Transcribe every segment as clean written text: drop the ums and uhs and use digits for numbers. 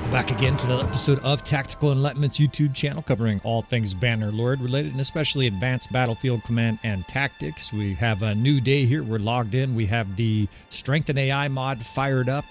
Welcome back again to another episode of Tactical Enlightenment's YouTube channel, covering all things Bannerlord related, and especially advanced battlefield command and tactics. We have a new day here. We're logged in. We have the Strength and AI mod fired up,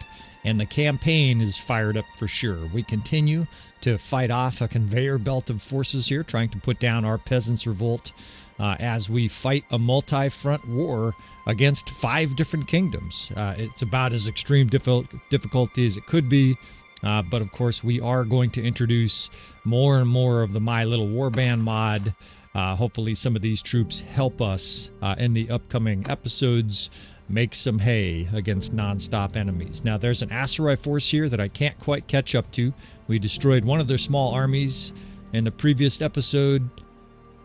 and the campaign is fired up for sure. We continue to fight off a conveyor belt of forces here, trying to put down our Peasants Revolt as we fight a multi-front war against 5 different kingdoms. It's about as extreme difficulty as it could be. But of course, we are going to introduce more and more of the My Little Warband mod. Hopefully some of these troops help us in the upcoming episodes make some hay against non-stop enemies. Now, there's an Aserai force here that I can't quite catch up to. We destroyed one of their small armies in the previous episode,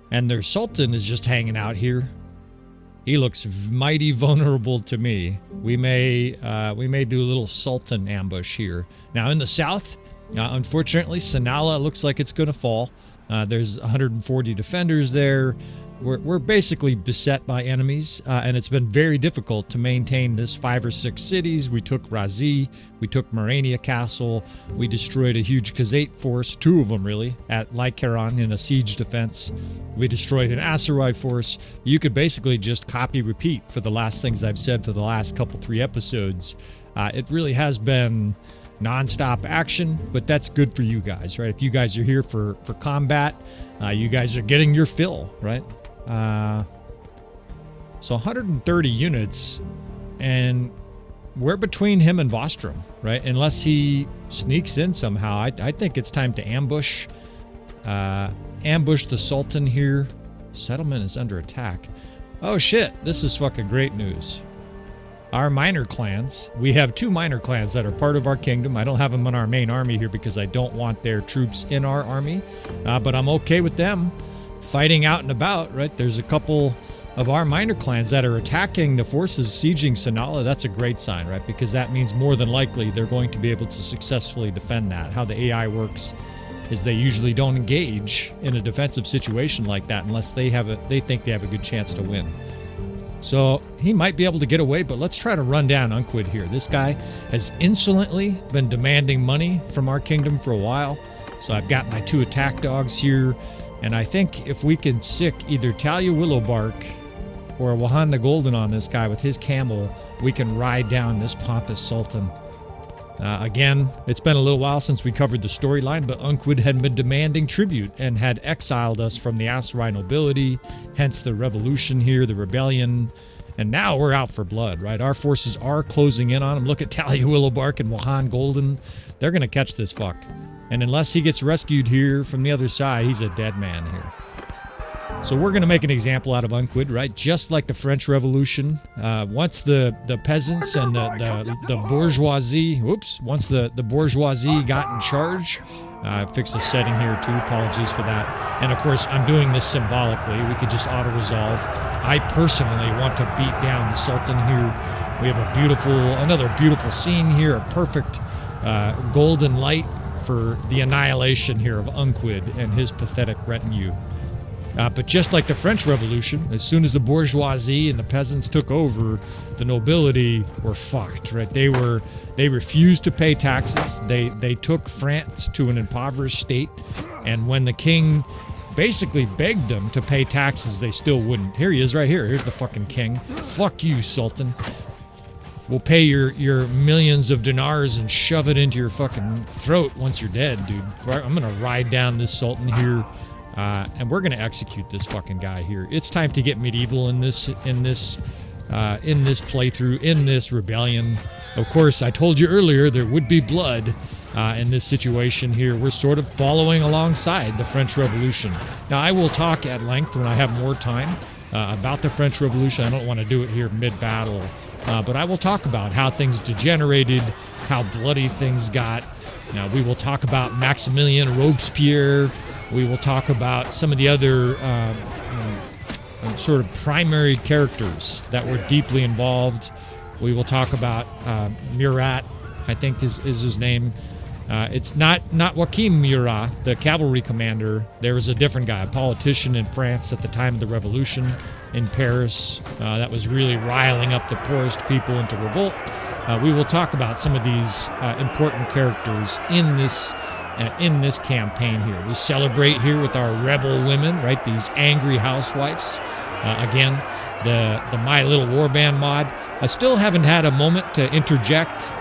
and their Sultan is just hanging out here. He looks mighty vulnerable to me. We may do a little Sultan ambush here. Now in the south, unfortunately, Sanala looks like it's going to fall. There's 140 defenders there. We're basically beset by enemies, and it's been very difficult to maintain this 5 or 6 cities. We took Razi, we took Morania Castle, we destroyed a huge Khuzait force, 2 of them really, at Lycaron in a siege defense. We destroyed an Aserai force. You could basically just copy repeat for the last things I've said for the last couple 3 episodes. It really has been non-stop action, but that's good for you guys, right? If you guys are here for combat, you guys are getting your fill, right? So 130 units, and we're between him and Vostrom, right? Unless he sneaks in somehow. I think it's time to ambush the Sultan here. Settlement is under attack. Oh shit, this is fucking great news. Our minor clans, we have 2 minor clans that are part of our kingdom. I don't have them in our main army here because I don't want their troops in our army, but I'm okay with them fighting out and about, right? There's a couple of our minor clans that are attacking the forces sieging Sanala. That's a great sign, right? Because that means more than likely they're going to be able to successfully defend that. How the AI works is they usually don't engage in a defensive situation like that unless they think they have a good chance to win. So he might be able to get away, but let's try to run down Unquid here. This guy has insolently been demanding money from our kingdom for a while. So I've got my 2 attack dogs here. And I think if we can sick either Talia Willowbark or Wahan the Golden on this guy with his camel, we can ride down this pompous Sultan. Again, it's been a little while since we covered the storyline, but Unquid had been demanding tribute and had exiled us from the Aserai nobility, hence the revolution here, the rebellion. And now we're out for blood, right? Our forces are closing in on him. Look at Talia Willowbark and Wahan Golden. They're going to catch this fuck. And unless he gets rescued here from the other side, he's a dead man here. So we're going to make an example out of Unquid, right? Just like the French Revolution. Once the peasants and the bourgeoisie, once the bourgeoisie got in charge, I fixed the setting here too, apologies for that. And of course, I'm doing this symbolically. We could just auto-resolve. I personally want to beat down the Sultan here. We have another beautiful scene here, a perfect golden light for the annihilation here of Unquid and his pathetic retinue. But just like the French Revolution, as soon as the bourgeoisie and the peasants took over, the nobility were fucked, right? They refused to pay taxes. They took France to an impoverished state, and when the king basically begged them to pay taxes, they still wouldn't. Here he is right here. Here's the fucking king. Fuck you, Sultan. We'll pay your millions of dinars and shove it into your fucking throat once you're dead, dude. I'm gonna ride down this Sultan here, and we're gonna execute this fucking guy here. It's time to get medieval in this playthrough, in this rebellion. Of course, I told you earlier there would be blood in this situation here. We're sort of following alongside the French Revolution. Now, I will talk at length when I have more time about the French Revolution. I don't want to do it here mid-battle. But I will talk about how things degenerated, how bloody things got. Now, we will talk about Maximilien Robespierre. We will talk about some of the other sort of primary characters that were deeply involved. We will talk about Murat, I think is his name. It's not Joachim Murat, the cavalry commander. There was a different guy, a politician in France at the time of the revolution. in Paris that was really riling up the poorest people into revolt. We will talk about some of these important characters in this campaign here. We celebrate here with our rebel women, right? These angry housewives. Again, the My Little Warband mod. I still haven't had a moment to interject.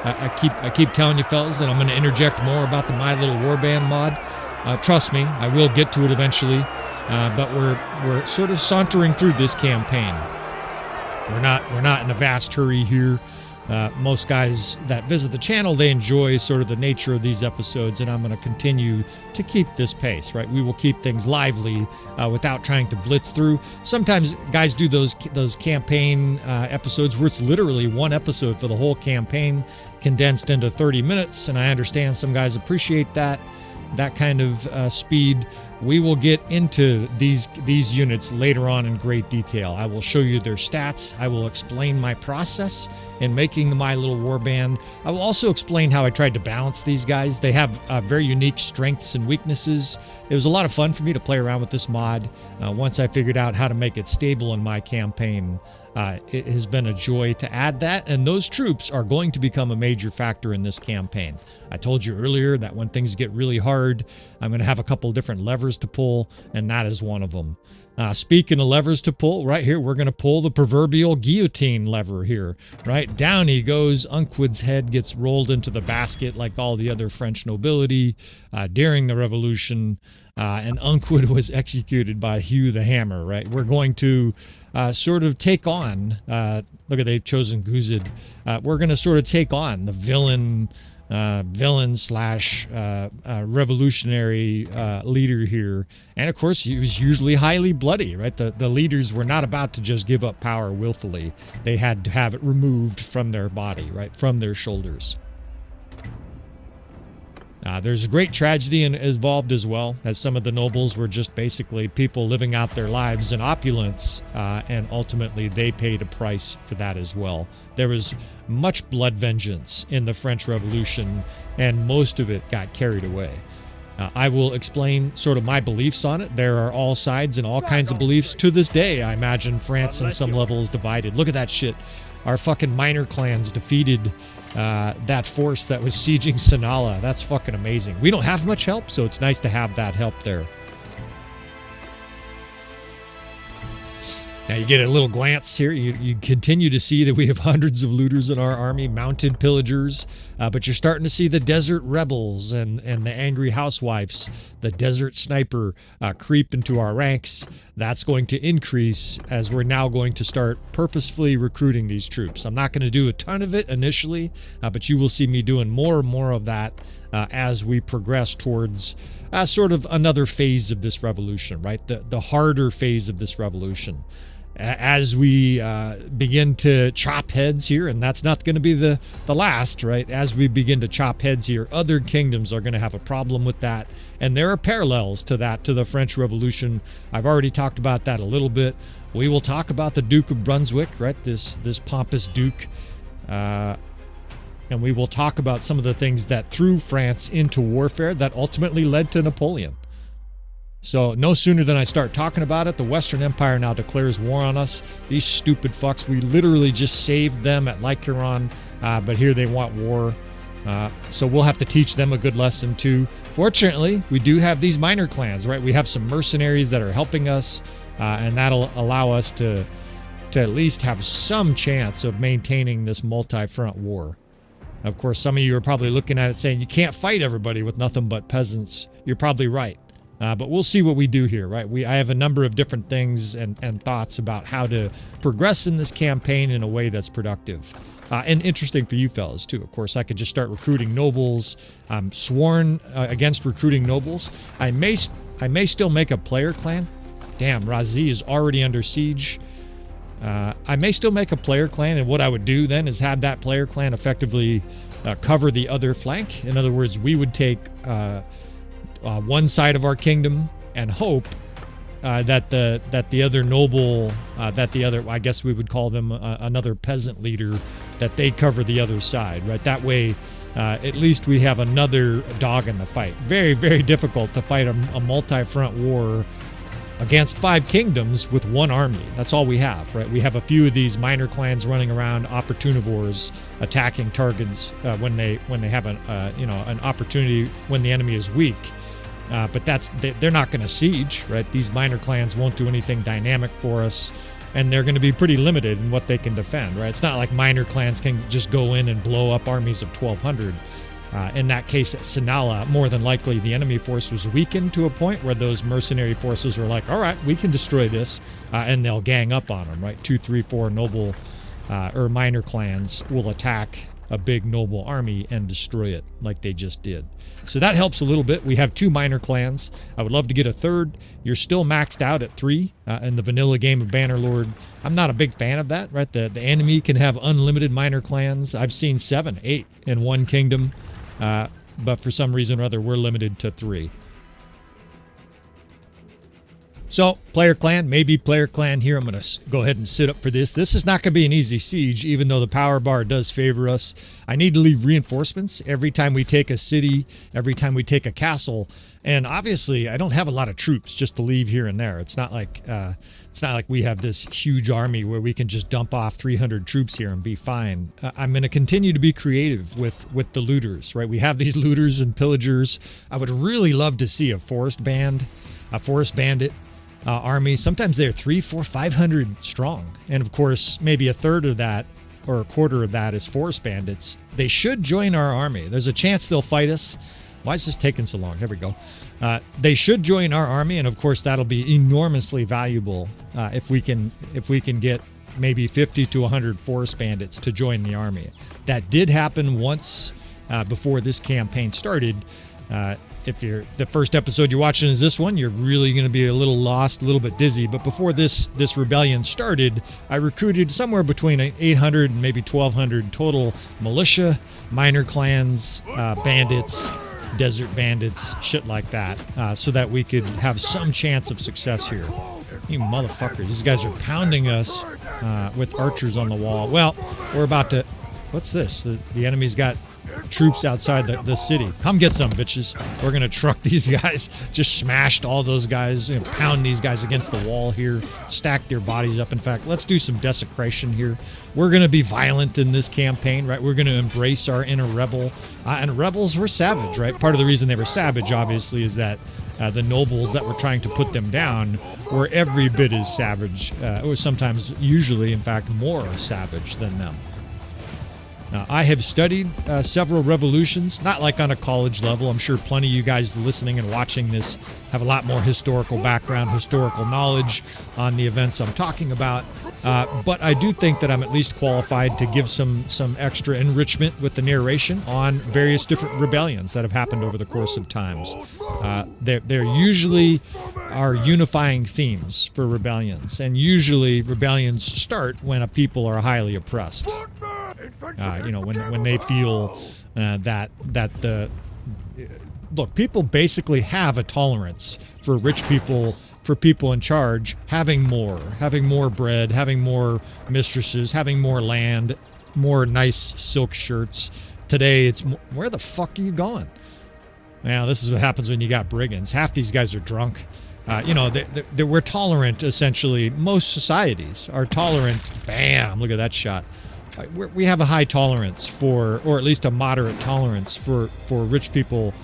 I keep telling you fellas that I'm going to interject more about the My Little Warband mod. Trust me, I will get to it eventually. But we're sort of sauntering through this campaign. We're not in a vast hurry here. Most guys that visit the channel, they enjoy sort of the nature of these episodes, and I'm going to continue to keep this pace, right? We will keep things lively without trying to blitz through. Sometimes guys do those campaign episodes where it's literally one episode for the whole campaign condensed into 30 minutes, and I understand some guys appreciate that kind of speed. We will get into these units later on in great detail. I will show you their stats. I will explain my process in making the My Little Warband. I will also explain how I tried to balance these guys. They have very unique strengths and weaknesses. It was a lot of fun for me to play around with this mod. Once I figured out how to make it stable in my campaign, it has been a joy to add that, and those troops are going to become a major factor in this campaign. I told you earlier that when things get really hard, I'm going to have a couple different levers to pull, and that is one of them. Speaking of levers to pull, right here, we're going to pull the proverbial guillotine lever here, right? Down he goes. Uncwood's head gets rolled into the basket like all the other French nobility during the Revolution, and Uncwood was executed by Hugh the Hammer, right? We're going to sort of take on, look at they've chosen Khuzait. We're going to sort of take on the villain slash revolutionary leader here. And of course, he was usually highly bloody, right? The leaders were not about to just give up power willfully. They had to have it removed from their body, right? From their shoulders. There's great tragedy involved as well, as some of the nobles were just basically people living out their lives in opulence, and ultimately they paid a price for that as well. There was much blood vengeance in the French Revolution, and most of it got carried away. I will explain sort of my beliefs on it. There are all sides and all kinds of beliefs. To this day, I imagine France on some level is divided. Look at that shit. Our fucking minor clans defeated that force that was sieging Sanala. That's fucking amazing. We don't have much help, so it's nice to have that help there. Now you get a little glance here. You continue to see that we have hundreds of looters in our army, mounted pillagers, but you're starting to see the desert rebels and the angry housewives, the desert sniper creep into our ranks. That's going to increase as we're now going to start purposefully recruiting these troops. I'm not going to do a ton of it initially, but you will see me doing more and more of that as we progress towards sort of another phase of this revolution, right? The harder phase of this revolution. As we begin to chop heads here, and that's not going to be the last, right? As we begin to chop heads here, other kingdoms are going to have a problem with that. And there are parallels to that, to the French Revolution. I've already talked about that a little bit. We will talk about the Duke of Brunswick, right? This pompous duke. And we will talk about some of the things that threw France into warfare that ultimately led to Napoleon. So no sooner than I start talking about it, the Western Empire now declares war on us. These stupid fucks, we literally just saved them at Lycaron, but here they want war. So we'll have to teach them a good lesson too. Fortunately, we do have these minor clans, right? We have some mercenaries that are helping us, and that'll allow us to at least have some chance of maintaining this multi-front war. Of course, some of you are probably looking at it saying, you can't fight everybody with nothing but peasants. You're probably right. But we'll see what we do here, right? I have a number of different things and thoughts about how to progress in this campaign in a way that's productive. And interesting for you fellas, too. Of course, I could just start recruiting nobles. I'm sworn against recruiting nobles. I may still make a player clan. Damn, Razi is already under siege. I may still make a player clan, and what I would do then is have that player clan effectively cover the other flank. In other words, we would take one side of our kingdom and hope that the other noble, I guess we would call them another peasant leader, that they cover the other side, right? That way, at least we have another dog in the fight. Very, very difficult to fight a multi-front war against 5 kingdoms with 1 army. That's all we have, right? We have a few of these minor clans running around, opportunivores, attacking targets when they have an opportunity when the enemy is weak. But they're not going to siege, right? These minor clans won't do anything dynamic for us, and they're going to be pretty limited in what they can defend, right? It's not like minor clans can just go in and blow up armies of 1,200. In that case, at Sinala, more than likely the enemy force was weakened to a point where those mercenary forces were like, all right, we can destroy this, and they'll gang up on them, right? 2, 3, 4 noble or minor clans will attack a big noble army and destroy it like they just did. So that helps a little bit. We have 2 minor clans. I would love to get a 3rd. You're still maxed out at 3 in the vanilla game of Bannerlord. I'm not a big fan of that, right? The enemy can have unlimited minor clans. I've seen 7, 8 in one kingdom. But for some reason or other, we're limited to 3. So, player clan, maybe player clan here. I'm going to go ahead and sit up for this. This is not going to be an easy siege, even though the power bar does favor us. I need to leave reinforcements every time we take a city, every time we take a castle. And obviously, I don't have a lot of troops just to leave here and there. It's not like we have this huge army where we can just dump off 300 troops here and be fine. I'm going to continue to be creative with the looters, right? We have these looters and pillagers. I would really love to see a forest bandit army. Sometimes they're 300, 400, 500 strong. And of course, maybe a third of that or a quarter of that is forest bandits. They should join our army. There's a chance they'll fight us. Why is this taking so long? There we go. They should join our army, and of course that'll be enormously valuable if we can get maybe 50 to 100 forest bandits to join the army. That did happen once before this campaign started. If the first episode you're watching is this one, you're really going to be a little lost, a little bit dizzy. But before this rebellion started, I recruited somewhere between 800 and maybe 1,200 total militia, minor clans, bandits, desert bandits, shit like that, so that we could have some chance of success here. You motherfuckers, these guys are pounding us with archers on the wall. Well, we're about to... What's this? The enemy's got troops outside the city. Come get some, bitches. We're gonna truck these guys. Just smashed all those guys, pound these guys against the wall here, stack their bodies up. In fact, let's do some desecration here. We're gonna be violent in this campaign, right? We're gonna embrace our inner rebel. And rebels were savage, right? Part of the reason they were savage, obviously, is that the nobles that were trying to put them down were every bit as savage, or sometimes, usually, in fact, more savage than them. I have studied several revolutions, not like on a college level. I'm sure plenty of you guys listening and watching this have a lot more historical background, historical knowledge on the events I'm talking about. But I do think that I'm at least qualified to give some extra enrichment with the narration on various different rebellions that have happened over the course of times. There usually are unifying themes for rebellions, and usually rebellions start when a people are highly oppressed. When they feel that the look, people basically have a tolerance for rich people, for people in charge having more bread, having more mistresses, having more land, more nice silk shirts. Today it's where the fuck are you going? Now this is what happens when you got brigands. Half these guys are drunk. We're tolerant, essentially. Most societies are tolerant. Bam! Look at that shot. We have a high tolerance for, or at least a moderate tolerance for rich people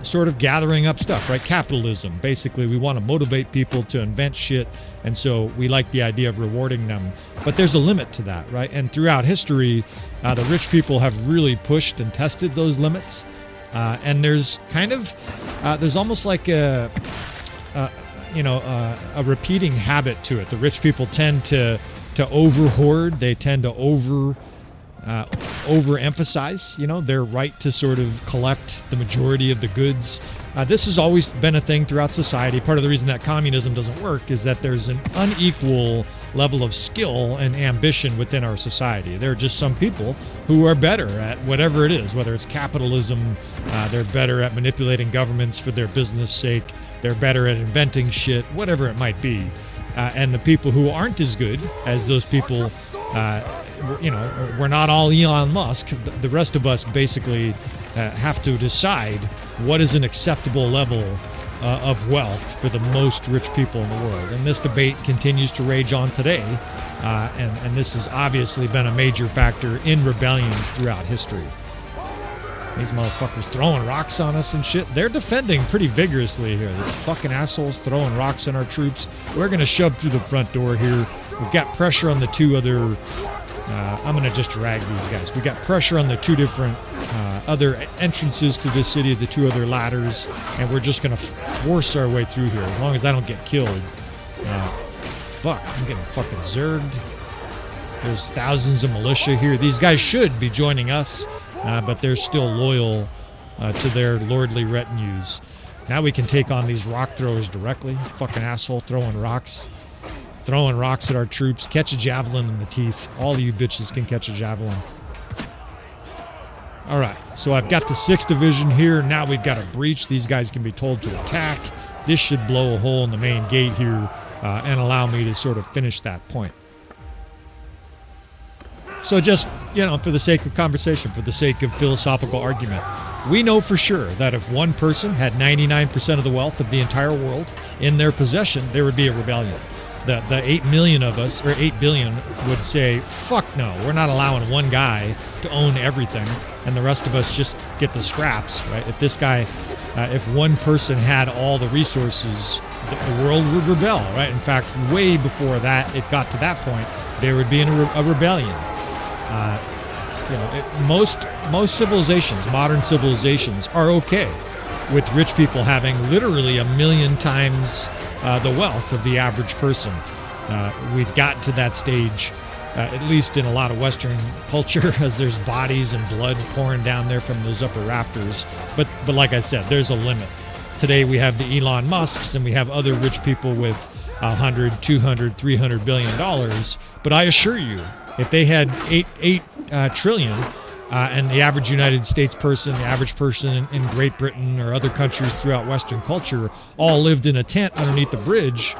sort of gathering up stuff, right? Capitalism. Basically, we want to motivate people to invent shit, and so we like the idea of rewarding them. But there's a limit to that, right? And throughout history, the rich people have really pushed and tested those limits. And there's kind of, there's almost like a repeating habit to it. The rich people tend to over hoard. They tend to overemphasize, their right to sort of collect the majority of the goods. This has always been a thing throughout society. Part of the reason that communism doesn't work is that there's an unequal level of skill and ambition within our society. There are just some people who are better at whatever it is, whether it's capitalism, they're better at manipulating governments for their business sake, they're better at inventing shit, whatever it might be. And the people who aren't as good as those people, we're not all Elon Musk. The rest of us basically have to decide what is an acceptable level of wealth for the most rich people in the world. And this debate continues to rage on today. And this has obviously been a major factor in rebellions throughout history. These motherfuckers throwing rocks on us and shit. They're defending pretty vigorously here. These fucking assholes throwing rocks on our troops. We're going to shove through the front door here. We've got pressure on the two other... I'm going to just drag these guys. We got pressure on the two different other entrances to this city, the two other ladders, and we're just going to force our way through here as long as I don't get killed. Fuck, I'm getting fucking zerged. There's thousands of militia here. These guys should be joining us, but they're still loyal to their lordly retinues. Now we can take on these rock throwers directly. Fucking asshole throwing rocks. Throwing rocks at our troops. Catch a javelin in the teeth. All of you bitches can catch a javelin. Alright, so I've got the 6th Division here. Now we've got a breach. These guys can be told to attack. This should blow a hole in the main gate here and allow me to sort of finish that point. So just, you know, for the sake of conversation, for the sake of philosophical argument, we know for sure that if one person had 99% of the wealth of the entire world in their possession, there would be a rebellion. The 8 million of us, or 8 billion, would say, fuck no, we're not allowing one guy to own everything, and the rest of us just get the scraps, right? If this guy, if one person had all the resources, the world would rebel, right? In fact, way before that, it got to that point, there would be a rebellion. You know, most civilizations, modern civilizations, are okay with rich people having literally 1 million times the wealth of the average person. We've gotten to that stage, at least in a lot of Western culture, as there's bodies and blood pouring down there from those upper rafters. But like I said, there's a limit. Today we have the Elon Musks and we have other rich people with 100, 200, 300 billion dollars. But I assure you, if they had 8 trillion, and the average United States person, the average person in Great Britain or other countries throughout Western culture all lived in a tent underneath the bridge,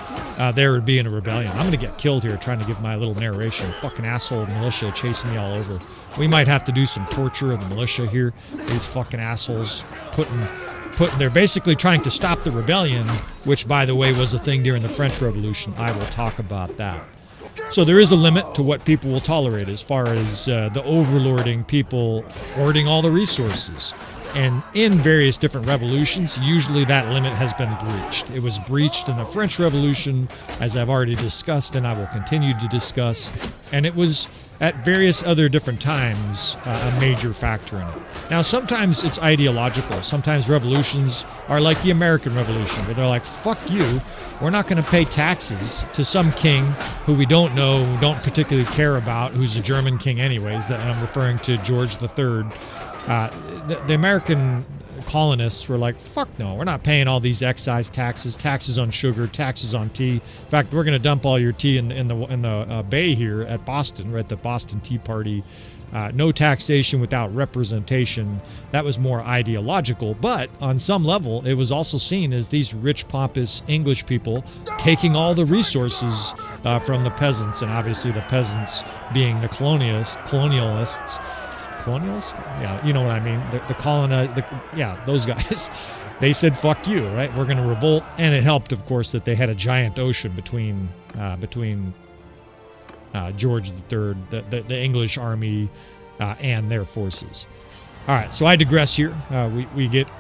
there would be in a rebellion. I'm going to get killed here trying to give my little narration. Fucking asshole militia chasing me all over. We might have to do some torture of the militia here. These fucking assholes they're basically trying to stop the rebellion, which, by the way, was a thing during the French Revolution. I will talk about that. So there is a limit to what people will tolerate as far as the overlording people hoarding all the resources. And in various different revolutions, usually that limit has been breached. It was breached in the French Revolution, as I've already discussed and I will continue to discuss. And it was at various other different times a major factor in it. Now, sometimes it's ideological. Sometimes revolutions are like the American Revolution, where they're like, fuck you, we're not going to pay taxes to some king who we don't know, don't particularly care about, who's a German king anyways, that I'm referring to George III. The American colonists were like, fuck no, we're not paying all these excise taxes, taxes on sugar, taxes on tea. In fact, we're going to dump all your tea in the bay here at Boston, right, the Boston Tea Party. No taxation without representation. That was more ideological, but on some level, it was also seen as these rich, pompous English people taking all the resources from the peasants, and obviously the peasants being the colonialists. Yeah, you know what I mean. Those guys. They said, fuck you, right? We're going to revolt. And it helped, of course, that they had a giant ocean between George III, the English army, and their forces. All right, so I digress here.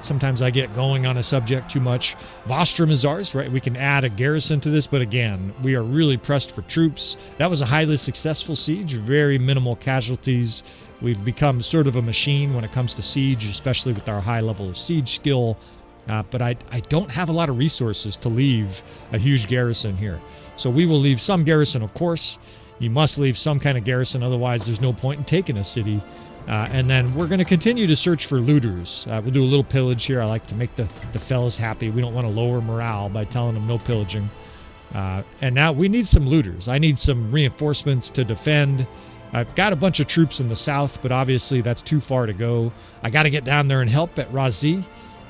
Sometimes I get going on a subject too much. Vostrum is ours, right? We can add a garrison to this, but again, we are really pressed for troops. That was a highly successful siege, very minimal casualties. We've become sort of a machine when it comes to siege, especially with our high level of siege skill. But I don't have a lot of resources to leave a huge garrison here. So we will leave some garrison, of course. You must leave some kind of garrison, otherwise there's no point in taking a city. And then we're going to continue to search for looters. We'll do a little pillage here. I like to make the fellas happy. We don't want to lower morale by telling them no pillaging. And now we need some looters. I need some reinforcements to defend. I've got a bunch of troops in the south, but obviously that's too far to go. I got to get down there and help at Razi.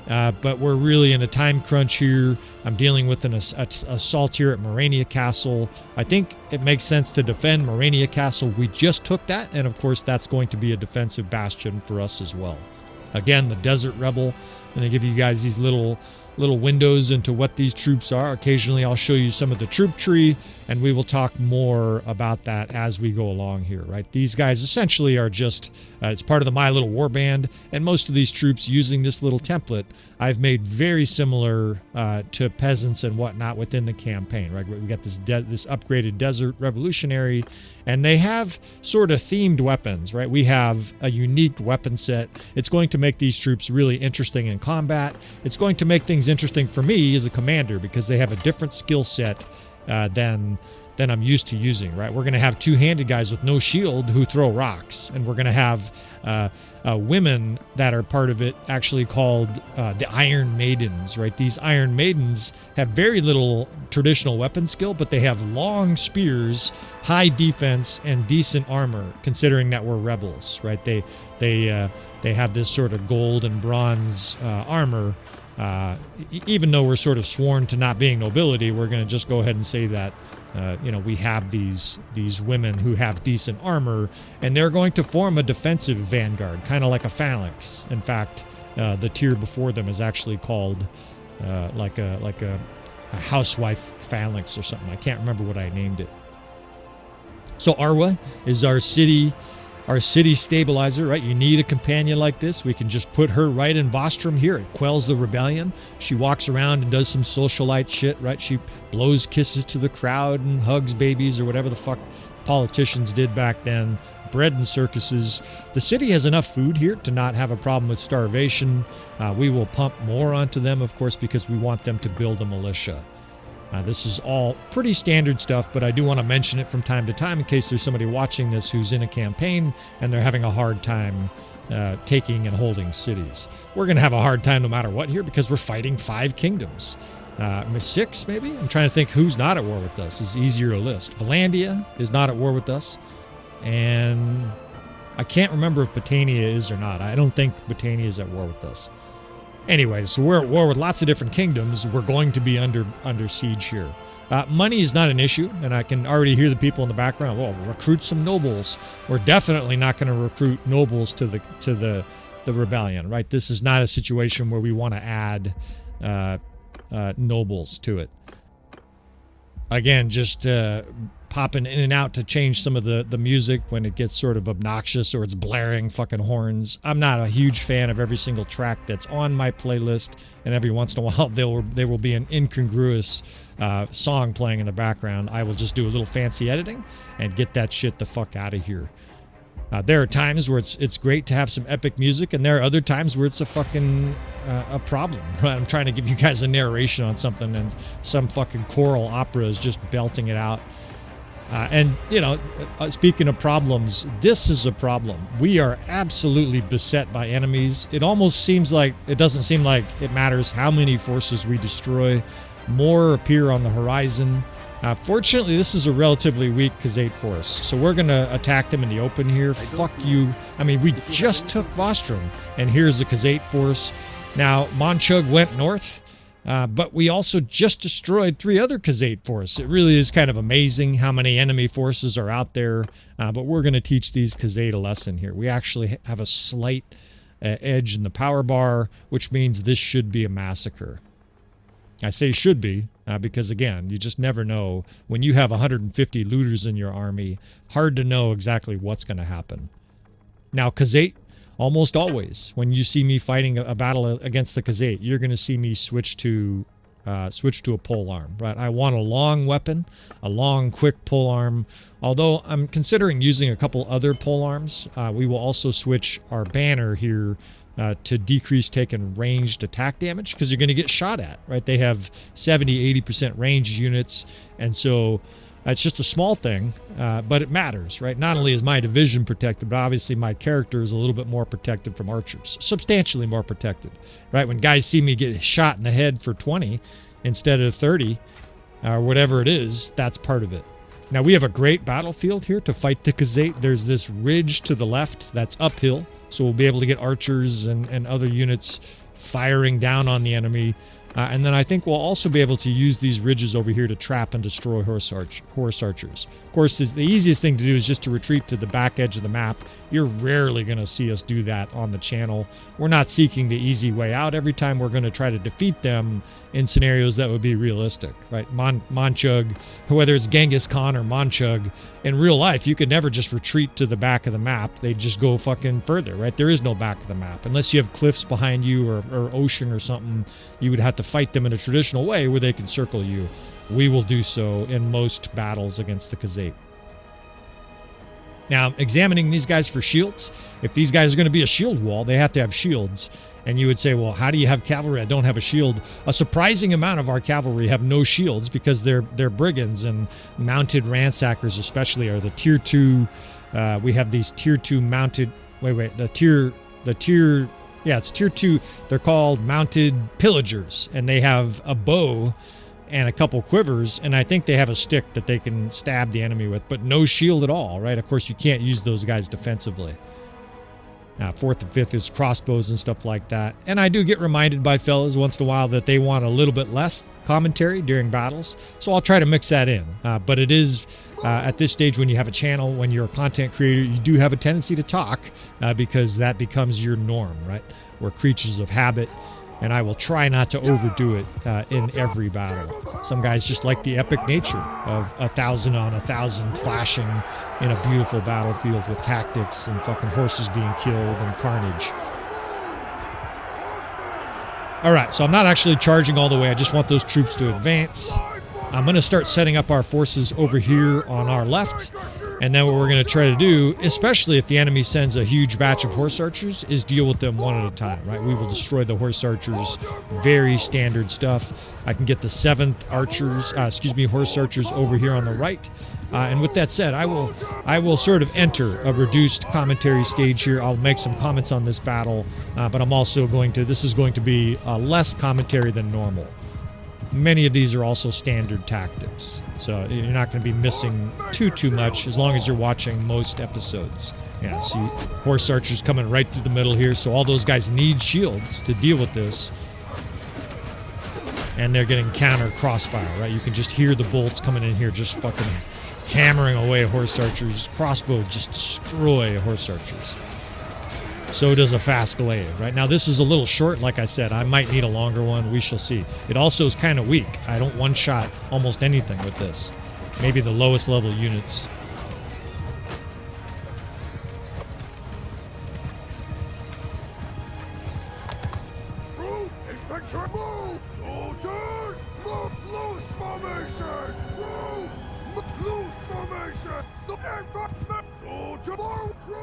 But we're really in a time crunch here. I'm dealing with an assault here at Morania Castle. I think it makes sense to defend Morania Castle. We just took that, and of course that's going to be a defensive bastion for us as well. Again, the Desert Rebel. I'm going to give you guys these little little windows into what these troops are. Occasionally I'll show you some of the troop tree, and we will talk more about that as we go along here, right? These guys essentially are just, it's part of the My Little Warband, and most of these troops using this little template I've made very similar to peasants and whatnot within the campaign, right? We got this upgraded Desert Revolutionary, and they have sort of themed weapons, right? We have a unique weapon set. It's going to make these troops really interesting in combat. It's going to make things interesting for me as a commander because they have a different skill set than I'm used to using, right? We're going to have two-handed guys with no shield who throw rocks, and we're going to have women that are part of it actually called the Iron Maidens, right? These Iron Maidens have very little traditional weapon skill, but they have long spears, high defense, and decent armor, considering that we're rebels, right? They have this sort of gold and bronze armor. Even though we're sort of sworn to not being nobility, we're going to just go ahead and say that we have these women who have decent armor, and they're going to form a defensive vanguard, kind of like a phalanx. In fact, the tier before them is actually called like a housewife phalanx or something. I can't remember what I named it. So Arwa is our city stabilizer, right? You need a companion like this. We can just put her right in Vostrum here. It quells the rebellion. She walks around and does some socialite shit, right? She blows kisses to the crowd and hugs babies or whatever the fuck politicians did back then. Bread and circuses. The city has enough food here to not have a problem with starvation. We will pump more onto them, of course, because we want them to build a militia. This is all pretty standard stuff, but I do want to mention it from time to time in case there's somebody watching this who's in a campaign and they're having a hard time taking and holding cities. We're going to have a hard time no matter what here because we're fighting 5 kingdoms. 6 maybe? I'm trying to think who's not at war with us. It's easier to list. Valandia is not at war with us. And I can't remember if Britannia is or not. I don't think Britannia is at war with us. Anyway, so we're at war with lots of different kingdoms. We're going to be under siege here. Money is not an issue, and I can already hear the people in the background. Well, recruit some nobles. We're definitely not going to recruit nobles to the rebellion, right? This is not a situation where we want to add nobles to it. Again, just popping in and out to change some of the music when it gets sort of obnoxious or it's blaring fucking horns. I'm not a huge fan of every single track that's on my playlist, and every once in a while there will be an incongruous song playing in the background. I will just do a little fancy editing and get that shit the fuck out of here. There are times where it's great to have some epic music, and there are other times where it's a fucking a problem. Right? I'm trying to give you guys a narration on something, and some fucking choral opera is just belting it out. Speaking of problems, this is a problem. We are absolutely beset by enemies. It almost seems like, it doesn't seem like it matters how many forces we destroy. More appear on the horizon. Fortunately, this is a relatively weak Khuzait force, so we're going to attack them in the open here. Fuck you. I mean, we just took Vostrum, and here's the Khuzait force. Now, Monchug went north. But we also just destroyed 3 other Khuzait forces. It really is kind of amazing how many enemy forces are out there. But we're going to teach these Khuzait a lesson here. We actually have a slight edge in the power bar, which means this should be a massacre. I say should be, because again, you just never know. When you have 150 looters in your army, hard to know exactly what's going to happen. Now, Khuzait, almost always, when you see me fighting a battle against the Khuzait, you're going to see me switch to a polearm, right? I want a long weapon, a long, quick polearm. Although I'm considering using a couple other polearms, we will also switch our banner here to decrease taken ranged attack damage, because you're going to get shot at, right? They have 70-80% range units, and so it's just a small thing, but it matters, right? Not only is my division protected, but obviously my character is a little bit more protected from archers. Substantially more protected, right? When guys see me get shot in the head for 20 instead of 30, or whatever it is, that's part of it. Now, we have a great battlefield here to fight the Khuzait. There's this ridge to the left that's uphill, so we'll be able to get archers and other units firing down on the enemy. And then I think we'll also be able to use these ridges over here to trap and destroy horse archers. course, the easiest thing to do is just to retreat to the back edge of the map. You're rarely going to see us do that on the channel. We're not seeking the easy way out every time. We're going to try to defeat them in scenarios that would be realistic, right? Manchug, whether it's Genghis Khan or Manchug, in real life, you could never just retreat to the back of the map. They just go fucking further, right? There is no back of the map. Unless you have cliffs behind you or ocean or something, you would have to fight them in a traditional way where they can circle you. We will do so in most battles against the Khuzait. Now, examining these guys for shields. If these guys are going to be a shield wall, they have to have shields. And you would say, well, how do you have cavalry that don't have a shield? A surprising amount of our cavalry have no shields because they're brigands, and mounted ransackers especially are the tier 2. We have these tier 2 mounted... it's tier 2. They're called mounted pillagers, and they have a bow and a couple quivers, and I think they have a stick that they can stab the enemy with, but no shield at all, right? Of course, you can't use those guys defensively. Now, 4th and 5th is crossbows and stuff like that. And I do get reminded by fellas once in a while that they want a little bit less commentary during battles, so I'll try to mix that in. But it is, at this stage, when you have a channel, when you're a content creator, you do have a tendency to talk because that becomes your norm, right? We're creatures of habit, and I will try not to overdo it in every battle. Some guys just like the epic nature of 1,000 on 1,000 clashing in a beautiful battlefield with tactics and fucking horses being killed and carnage. All right, so I'm not actually charging all the way. I just want those troops to advance. I'm going to start setting up our forces over here on our left. And then what we're going to try to do, especially if the enemy sends a huge batch of horse archers, is deal with them one at a time, right? We will destroy the horse archers, very standard stuff. I can get the 7th horse archers over here on the right. And with that said, I will sort of enter a reduced commentary stage here. I'll make some comments on this battle, but I'm also this is going to be less commentary than normal. Many of these are also standard tactics, so you're not going to be missing too much as long as you're watching most episodes. Yeah, see horse archers coming right through the middle here, so all those guys need shields to deal with this. And they're getting counter crossfire, right? You can just hear the bolts coming in here just fucking hammering away horse archers. Crossbow just destroy horse archers. So does a fast glaive, right? Now this is a little short, like I said. I might need a longer one. We shall see. It also is kind of weak. I don't one-shot almost anything with this. Maybe the lowest level units.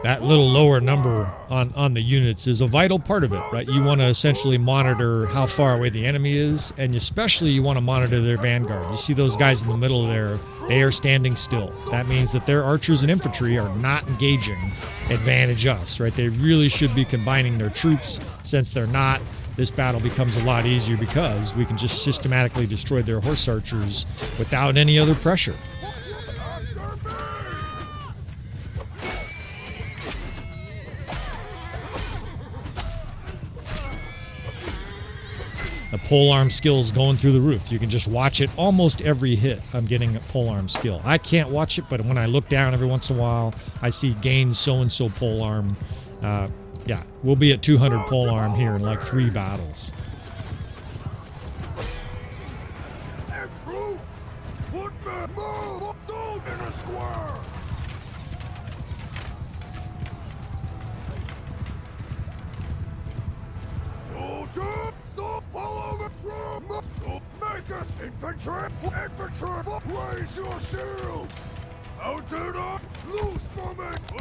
That little lower number on the units is a vital part of it, right? You want to essentially monitor how far away the enemy is, and especially you want to monitor their vanguard. You see those guys in the middle there, they are standing still. That means that their archers and infantry are not engaging, advantage us, right? They really should be combining their troops. Since they're not, this battle becomes a lot easier because we can just systematically destroy their horse archers without any other pressure. The polearm skill is going through the roof. You can just watch it almost every hit. I'm getting a polearm skill. I can't watch it, but when I look down every once in a while, I see gain so-and-so polearm. Yeah, we'll be at 200 polearm here in like 3 battles.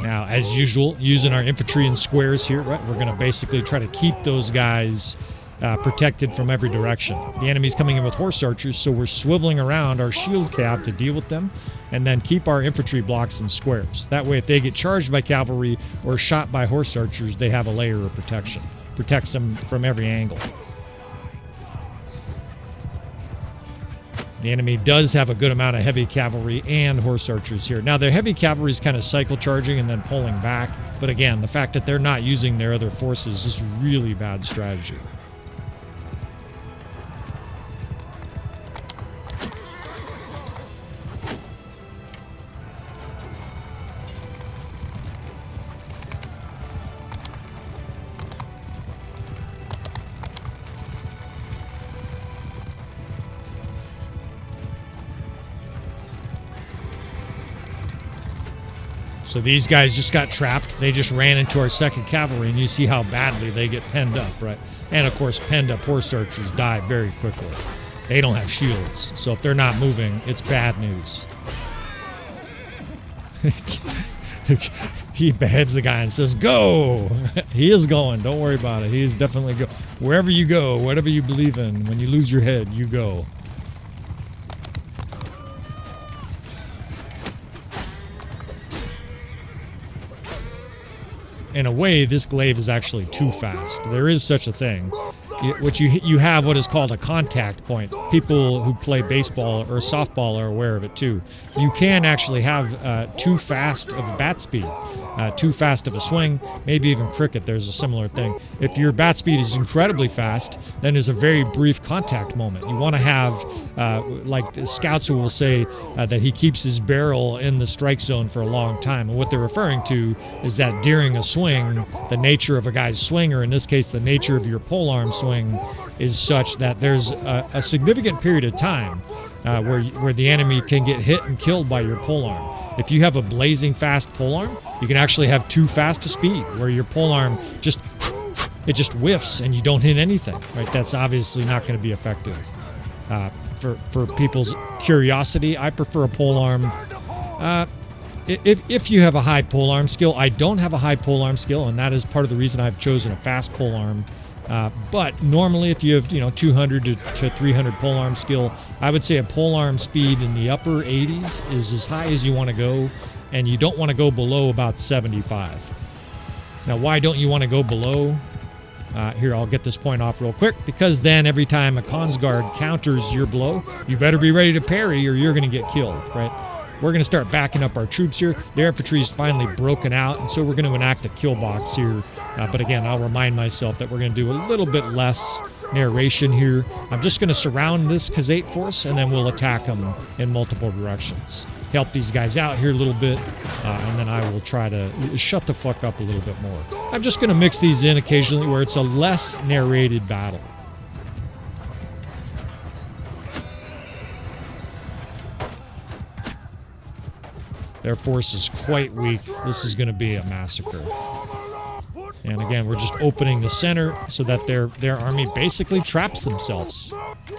Now, as usual, using our infantry in squares here, right? We're going to basically try to keep those guys protected from every direction. The enemy's coming in with horse archers, so we're swiveling around our shield cap to deal with them, and then keep our infantry blocks in squares. That way, if they get charged by cavalry or shot by horse archers, they have a layer of protection. Protects them from every angle. The enemy does have a good amount of heavy cavalry and horse archers here. Now, their heavy cavalry is kind of cycle charging and then pulling back. But again, the fact that they're not using their other forces is really bad strategy. So these guys just got trapped. They just ran into our 2nd Cavalry, and you see how badly they get penned up, right? And of course, penned up horse archers die very quickly. They don't have shields, so if they're not moving, it's bad news. He beheads the guy and says, "Go!" He is going. Don't worry about it. He is definitely go. Wherever you go, whatever you believe in, when you lose your head, you go. In a way, this glaive is actually too fast. There is such a thing. You have what is called a contact point. People who play baseball or softball are aware of it too. You can actually have too fast of a bat speed, too fast of a swing, maybe even cricket. There's a similar thing. If your bat speed is incredibly fast, then there's a very brief contact moment. You want to have, like the scouts who will say that he keeps his barrel in the strike zone for a long time. And what they're referring to is that during a swing, the nature of a guy's swing, or in this case, the nature of your polearm swing, is such that there's a significant period of time where the enemy can get hit and killed by your polearm. If you have a blazing fast polearm, you can actually have too fast a speed where your polearm just whiffs and you don't hit anything. Right? That's obviously not going to be effective. For people's curiosity, I prefer a polearm. If you have a high polearm skill, I don't have a high polearm skill, and that is part of the reason I've chosen a fast polearm. But normally, if you have 200 to 300 polearm skill, I would say a polearm speed in the upper 80s is as high as you want to go, and you don't want to go below about 75. Now, why don't you want to go below? Here, I'll get this point off real quick, because then every time a Kongsguard counters your blow, you better be ready to parry or you're going to get killed, right? We're going to start backing up our troops here. The infantry is finally broken out, and so we're going to enact a kill box here. But again, I'll remind myself that we're going to do a little bit less narration here. I'm just going to surround this Khuzait force, and then we'll attack them in multiple directions. Help these guys out here a little bit, and then I will try to shut the fuck up a little bit more. I'm just going to mix these in occasionally where it's a less narrated battle. Their force is quite weak. This is going to be a massacre. And again, we're just opening the center so that their army basically traps themselves.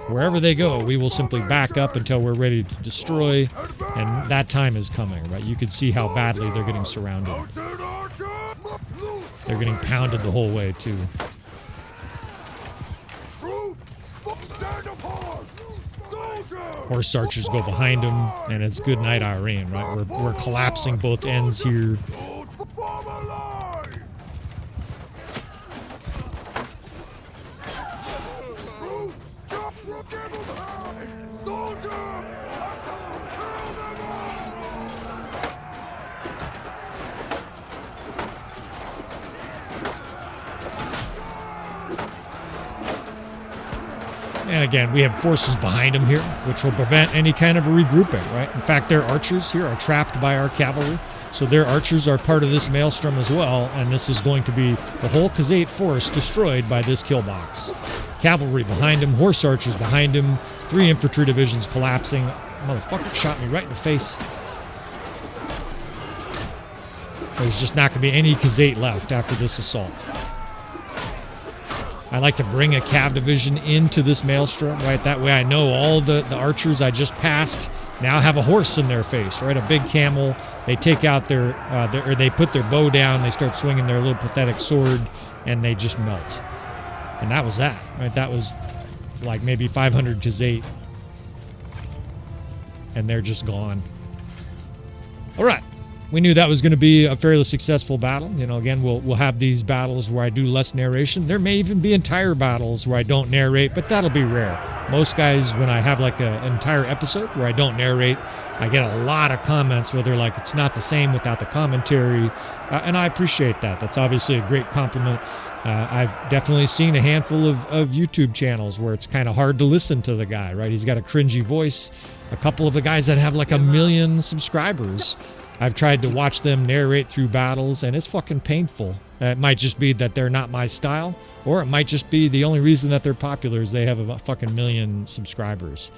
Wherever they go, we will simply back up until we're ready to destroy, and that time is coming, right? You can see how badly they're getting surrounded. They're getting pounded the whole way, too. Horse archers go behind them, and it's good night, Irene, right? We're collapsing both ends here. And again, we have forces behind them here, which will prevent any kind of a regrouping, right? In fact, their archers here are trapped by our cavalry, so their archers are part of this maelstrom as well, and this is going to be the whole Khuzait force destroyed by this kill box. Cavalry behind him, horse archers behind him, 3 infantry divisions collapsing. Motherfucker shot me right in the face. There's just not going to be any Khuzait left after this assault. I like to bring a cav division into this maelstrom, right? That way I know all the archers I just passed now have a horse in their face, right? A big camel. They take out or they put their bow down, they start swinging their little pathetic sword, and they just melt. And that was that, right? That was like maybe 500 Khuzait. And they're just gone. All right. We knew that was going to be a fairly successful battle. You know, again, we'll have these battles where I do less narration. There may even be entire battles where I don't narrate, but that'll be rare. Most guys, when I have like an entire episode where I don't narrate, I get a lot of comments where they're like, it's not the same without the commentary. And I appreciate that. That's obviously a great compliment. I've definitely seen a handful of YouTube channels where it's kind of hard to listen to the guy, right? He's got a cringy voice. A couple of the guys that have like 1 million subscribers, I've tried to watch them narrate through battles, and it's fucking painful. It might just be that they're not my style, or it might just be the only reason that they're popular is they have a fucking 1 million subscribers.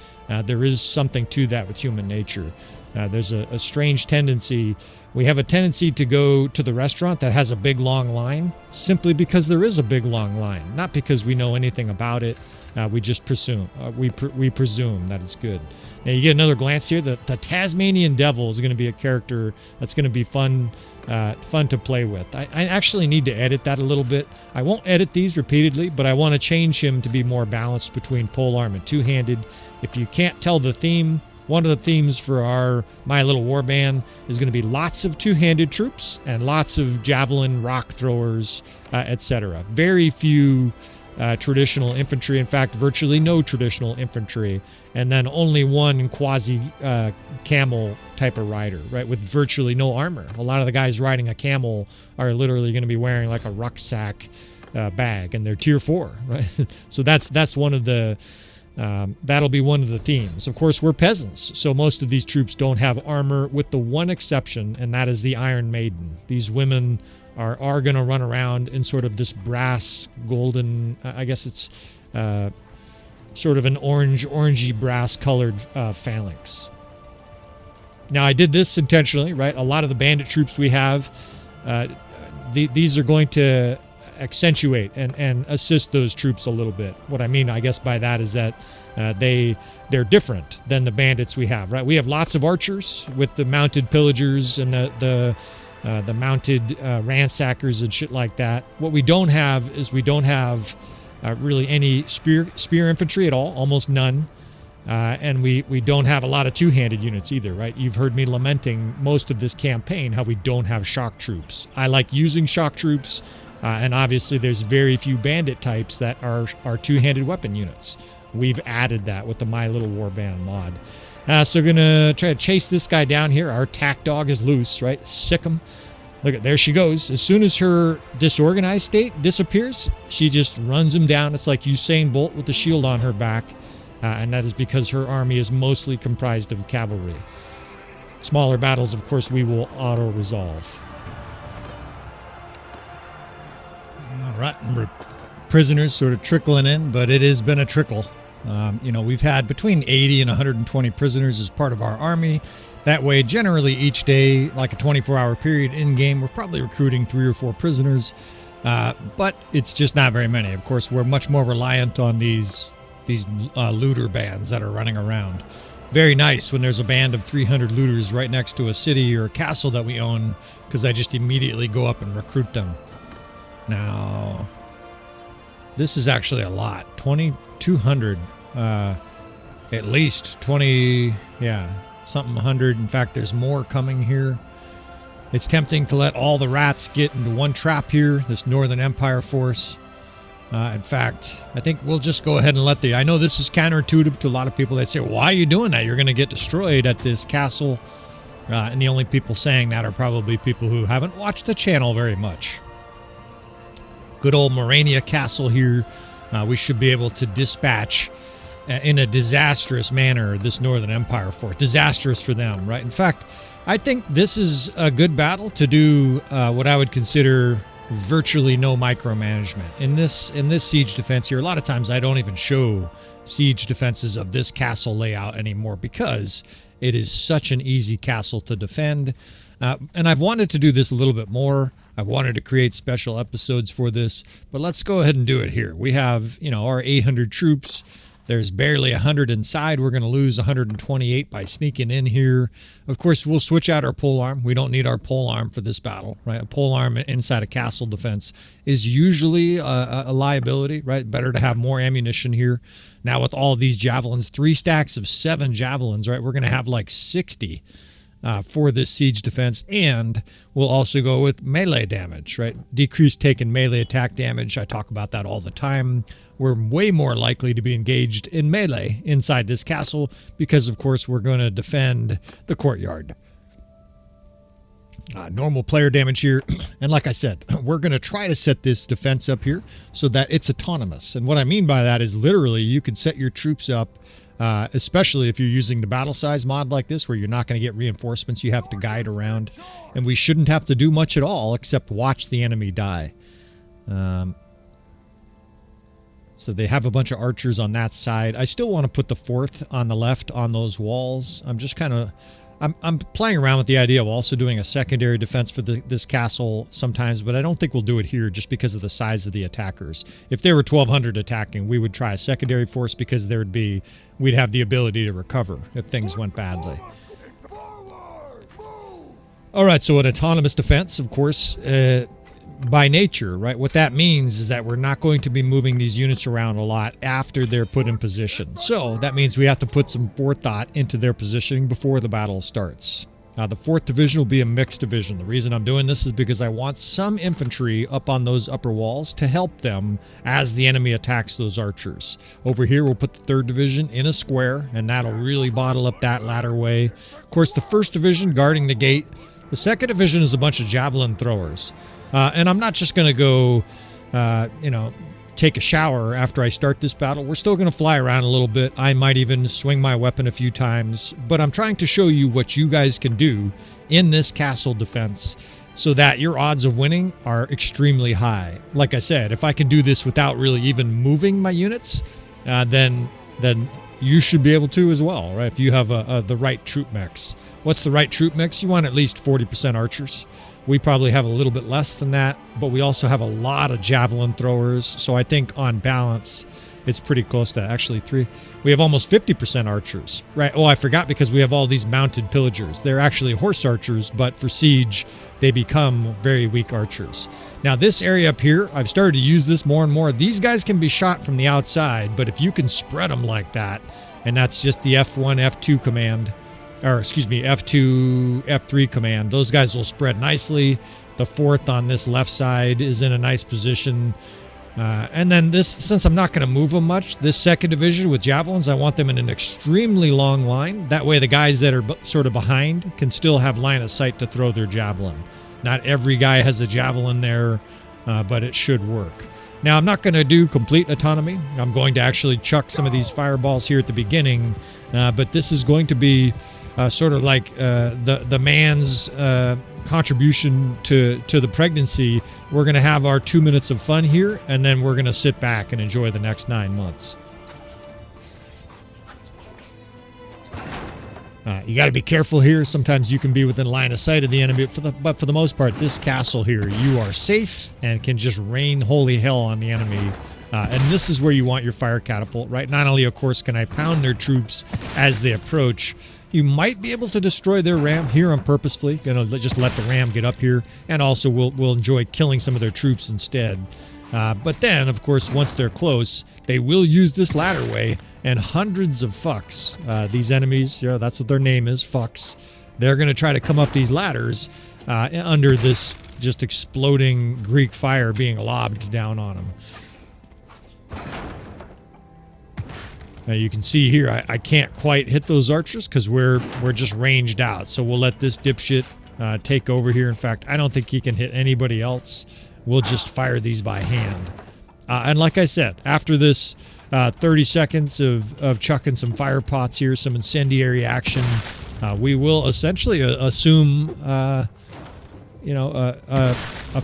There is something to that with human nature. There's a strange tendency. We have a tendency to go to the restaurant that has a big long line simply because there is a big long line, not because we know anything about it. We just presume we presume that it's good. Now you get another glance here. The Tasmanian Devil is going to be a character that's going to be fun to play with. I actually need to edit that a little bit. I won't edit these repeatedly, but I want to change him to be more balanced between polearm and two-handed. If you can't tell the theme, one of the themes for our My Little Warband is going to be lots of two-handed troops and lots of javelin, rock throwers, etc. Very few traditional infantry. In fact, virtually no traditional infantry, and then only one quasi camel type of rider, right, with virtually no armor. A lot of the guys riding a camel are literally going to be wearing like a rucksack bag, and they're tier 4, right? So that's one of the that'll be one of the themes. Of course, we're peasants, so most of these troops don't have armor, with the one exception, and that is the Iron Maiden. These women are going to run around in sort of this brass golden, I guess it's sort of an orangey brass colored phalanx. Now I did this intentionally, right? A lot of the bandit troops we have, these are going to accentuate and assist those troops a little bit. What I mean, I guess, by that is that they're different than the bandits we have, right? We have lots of archers with the mounted pillagers and the mounted ransackers and shit like that. What we don't have is we don't have really any spear infantry at all, almost none. And we don't have a lot of two-handed units either, right? You've heard me lamenting most of this campaign how we don't have shock troops. I like using shock troops, and obviously there's very few bandit types that are two-handed weapon units. We've added that with the My Little Warband mod. So we're going to try to chase this guy down here. Our attack dog is loose, right? Sick him. Look, there she goes. As soon as her disorganized state disappears, she just runs him down. It's like Usain Bolt with the shield on her back. And that is because her army is mostly comprised of cavalry. Smaller battles, of course, we will auto-resolve. All right. Prisoners sort of trickling in, but it has been a trickle. We've had between 80 and 120 prisoners as part of our army. That way, generally each day, like a 24-hour period in-game, we're probably recruiting 3 or 4 prisoners. But it's just not very many. Of course, we're much more reliant on these looter bands that are running around. Very nice when there's a band of 300 looters right next to a city or a castle that we own, because I just immediately go up and recruit them. Now, this is actually a lot. 2,200. At least 20, something 100. In fact, there's more coming here. It's tempting to let all the rats get into one trap here, this Northern Empire force. In fact, I think we'll just go ahead and let I know this is counterintuitive to a lot of people. They say, why are you doing that? You're going to get destroyed at this castle. And the only people saying that are probably people who haven't watched the channel very much. Good old Morania Castle here. We should be able to dispatch in a disastrous manner this Northern Empire force. Disastrous for them, right? In fact, I think this is a good battle to do what I would consider virtually no micromanagement. In this siege defense here, a lot of times I don't even show siege defenses of this castle layout anymore because it is such an easy castle to defend. And I've wanted to do this a little bit more. I've wanted to create special episodes for this, but let's go ahead and do it here. We have, our 800 troops. There's barely 100 inside. We're going to lose 128 by sneaking in here. Of course, we'll switch out our polearm. We don't need our polearm for this battle, right? A polearm inside a castle defense is usually a liability, right? Better to have more ammunition here. Now with all these javelins, 3 stacks of 7 javelins, right? We're going to have like 60 for this siege defense, and we'll also go with melee damage, right? Decreased taken melee attack damage. I talk about that all the time. We're way more likely to be engaged in melee inside this castle because, of course, we're going to defend the courtyard. Normal player damage here. And like I said, we're going to try to set this defense up here so that it's autonomous. And what I mean by that is literally you can set your troops up, especially if you're using the battle size mod like this, where you're not going to get reinforcements you have to guide around. And we shouldn't have to do much at all except watch the enemy die. So they have a bunch of archers on that side. I still want to put the 4th on the left on those walls. I'm just kind of I'm playing around with the idea of also doing a secondary defense for this castle sometimes, but I don't think we'll do it here just because of the size of the attackers. If there were 1,200 attacking, we would try a secondary force because we'd have the ability to recover if things went badly. All right, so an autonomous defense, of course, by nature, right? What that means is that we're not going to be moving these units around a lot after they're put in position. So that means we have to put some forethought into their positioning before the battle starts. The 4th Division will be a mixed division. The reason I'm doing this is because I want some infantry up on those upper walls to help them as the enemy attacks those archers. Over here, we'll put the 3rd Division in a square, and that'll really bottle up that latter way. Of course, the 1st Division guarding the gate. The 2nd Division is a bunch of javelin throwers. And I'm not just going to go, take a shower after I start this battle. We're still going to fly around a little bit. I might even swing my weapon a few times. But I'm trying to show you what you guys can do in this castle defense so that your odds of winning are extremely high. Like I said, if I can do this without really even moving my units, then you should be able to as well, right? If you have the right troop mix. What's the right troop mix? You want at least 40% archers. We probably have a little bit less than that, but we also have a lot of javelin throwers. So I think on balance, it's pretty close to actually we have almost 50% archers, right? Oh, I forgot because we have all these mounted pillagers. They're actually horse archers, but for siege, they become very weak archers. Now this area up here, I've started to use this more and more. These guys can be shot from the outside, but if you can spread them like that, and that's just the F1, F2 command, or excuse me, F2, F3 command. Those guys will spread nicely. The 4th on this left side is in a nice position. And then this, since I'm not going to move them much, this 2nd Division with javelins, I want them in an extremely long line. That way the guys that are sort of behind can still have line of sight to throw their javelin. Not every guy has a javelin there, but it should work. Now, I'm not going to do complete autonomy. I'm going to actually chuck some of these fireballs here at the beginning, but this is going to be sort of like the man's contribution to the pregnancy. We're going to have our 2 minutes of fun here, and then we're going to sit back and enjoy the next 9 months. You got to be careful here. Sometimes you can be within line of sight of the enemy, but for the most part, this castle here, you are safe and can just rain holy hell on the enemy. And this is where you want your fire catapult, right? Not only, of course, can I pound their troops as they approach, you might be able to destroy their ram here on purposefully. Just let the ram get up here, and also we'll enjoy killing some of their troops instead. But then, of course, once they're close, they will use this ladder way, and hundreds of fucks, these enemies, that's what their name is, fucks, they're going to try to come up these ladders under this just exploding Greek fire being lobbed down on them. Now you can see here, I can't quite hit those archers because we're just ranged out. So we'll let this dipshit take over here. In fact, I don't think he can hit anybody else. We'll just fire these by hand. And like I said, after this 30 seconds of chucking some fire pots here, some incendiary action, we will essentially assume, a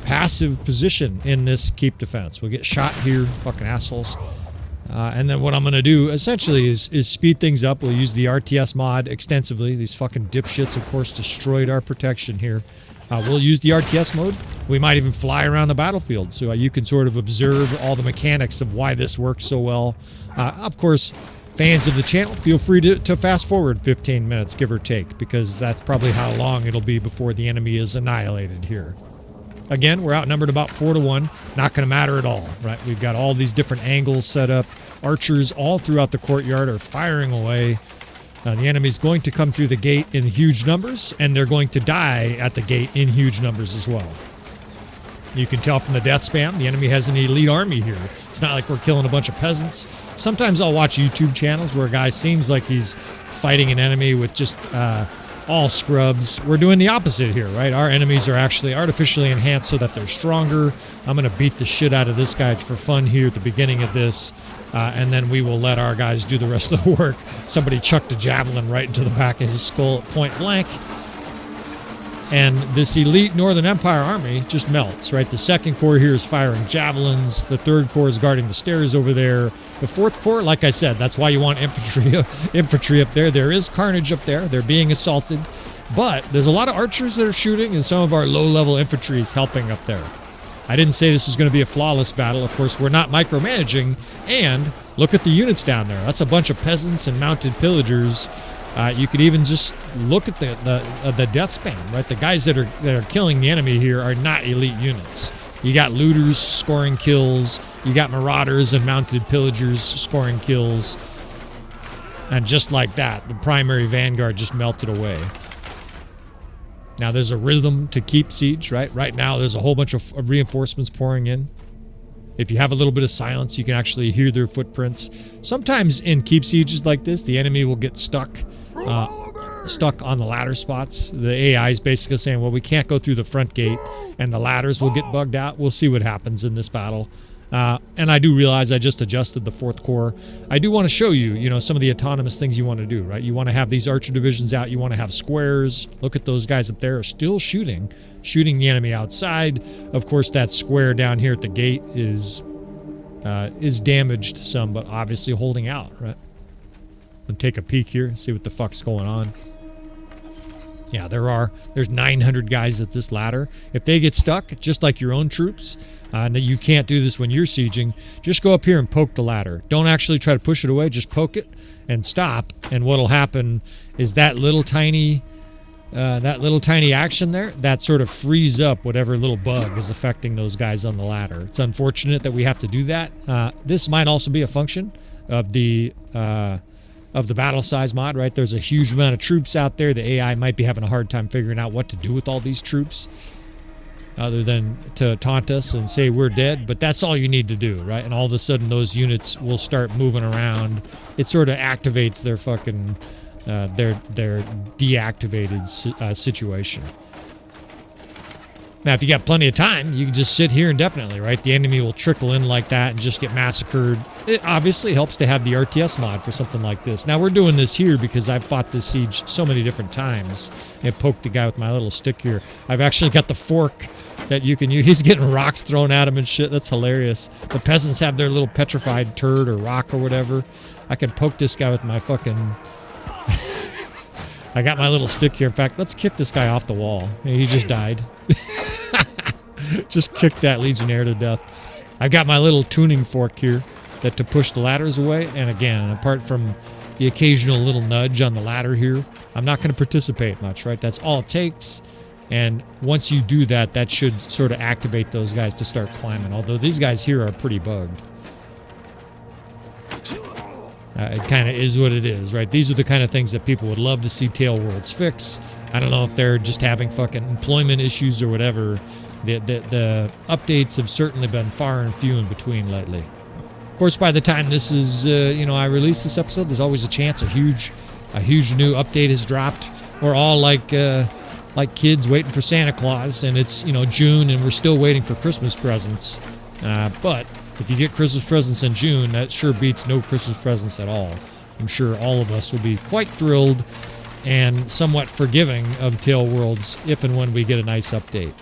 passive position in this keep defense. We'll get shot here, fucking assholes. And then what I'm going to do essentially is speed things up. We'll use the RTS mod extensively. These fucking dipshits, of course, destroyed our protection here. We'll use the RTS mode. We might even fly around the battlefield so you can sort of observe all the mechanics of why this works so well. Of course, fans of the channel, feel free to fast forward 15 minutes, give or take, because that's probably how long it'll be before the enemy is annihilated here. Again, we're outnumbered about 4-1. Not going to matter at all, right? We've got all these different angles set up. Archers all throughout the courtyard are firing away. The enemy's going to come through the gate in huge numbers, and they're going to die at the gate in huge numbers as well. You can tell from the death spam, the enemy has an elite army here. It's not like we're killing a bunch of peasants. Sometimes I'll watch YouTube channels where a guy seems like he's fighting an enemy with just all scrubs. We're doing the opposite here, right? Our enemies are actually artificially enhanced so that they're stronger. I'm going to beat the shit out of this guy for fun here at the beginning of this. And then we will let our guys do the rest of the work. Somebody chucked a javelin right into the back of his skull at point blank. And this elite Northern Empire army just melts, right? The 2nd Corps here is firing javelins. The 3rd Corps is guarding the stairs over there. The 4th Corps, like I said, that's why you want infantry up there. There is carnage up there. They're being assaulted. But there's a lot of archers that are shooting, and some of our low-level infantry is helping up there. I didn't say this is going to be a flawless battle. Of course, we're not micromanaging. And look at the units down there. That's a bunch of peasants and mounted pillagers. You could even just look at the death span, right? The guys that are killing the enemy here are not elite units. You got looters scoring kills. You got marauders and mounted pillagers scoring kills. And just like that, the primary vanguard just melted away. Now there's a rhythm to keep siege, right? Right now there's a whole bunch of reinforcements pouring in. If you have a little bit of silence, you can actually hear their footprints. Sometimes in keep sieges like this, the enemy will get stuck on the ladder spots. The AI is basically saying, well, we can't go through the front gate, and the ladders will get bugged out. We'll see what happens in this battle. And I do realize I just adjusted the 4th Corps. I do want to show you, some of the autonomous things you want to do, right? You want to have these archer divisions out. You want to have squares. Look at those guys up there are still shooting the enemy outside. Of course, that square down here at the gate is damaged some, but obviously holding out, right? I'll take a peek here, see what the fuck's going on. Yeah, there's 900 guys at this ladder. If they get stuck, just like your own troops, you can't do this when you're sieging, just go up here and poke the ladder. Don't actually try to push it away, just poke it and stop. And what'll happen is that little tiny action there, that sort of frees up whatever little bug is affecting those guys on the ladder. It's unfortunate that we have to do that. This might also be a function of the battle size mod, right? There's a huge amount of troops out there. The AI might be having a hard time figuring out what to do with all these troops, other than to taunt us and say we're dead. But that's all you need to do, right? And all of a sudden those units will start moving around. It sort of activates their fucking their deactivated situation. Now, if you got plenty of time, you can just sit here indefinitely, right? The enemy will trickle in like that and just get massacred. It obviously helps to have the RTS mod for something like this. Now, we're doing this here because I've fought this siege so many different times. I poked the guy with my little stick here. I've actually got the fork that you can use. He's getting rocks thrown at him and shit. That's hilarious. The peasants have their little petrified turd or rock or whatever. I can poke this guy with my fucking... I got my little stick here. In fact, let's kick this guy off the wall. He just died. Just kicked that Legionnaire to death. I've got my little tuning fork here to push the ladders away. And again, apart from the occasional little nudge on the ladder here, I'm not going to participate much, right? That's all it takes. And once you do that, that should sort of activate those guys to start climbing. Although these guys here are pretty bugged. It kind of is what it is, right? These are the kind of things that people would love to see Tail Worlds fix. I don't know if they're just having fucking employment issues or whatever. The updates have certainly been far and few in between lately. Of course, by the time this is, I release this episode, there's always a chance a huge new update has dropped. We're all like kids waiting for Santa Claus, and it's, June, and we're still waiting for Christmas presents. But if you get Christmas presents in June, that sure beats no Christmas presents at all. I'm sure all of us will be quite thrilled and somewhat forgiving of Tail Worlds if and when we get a nice update.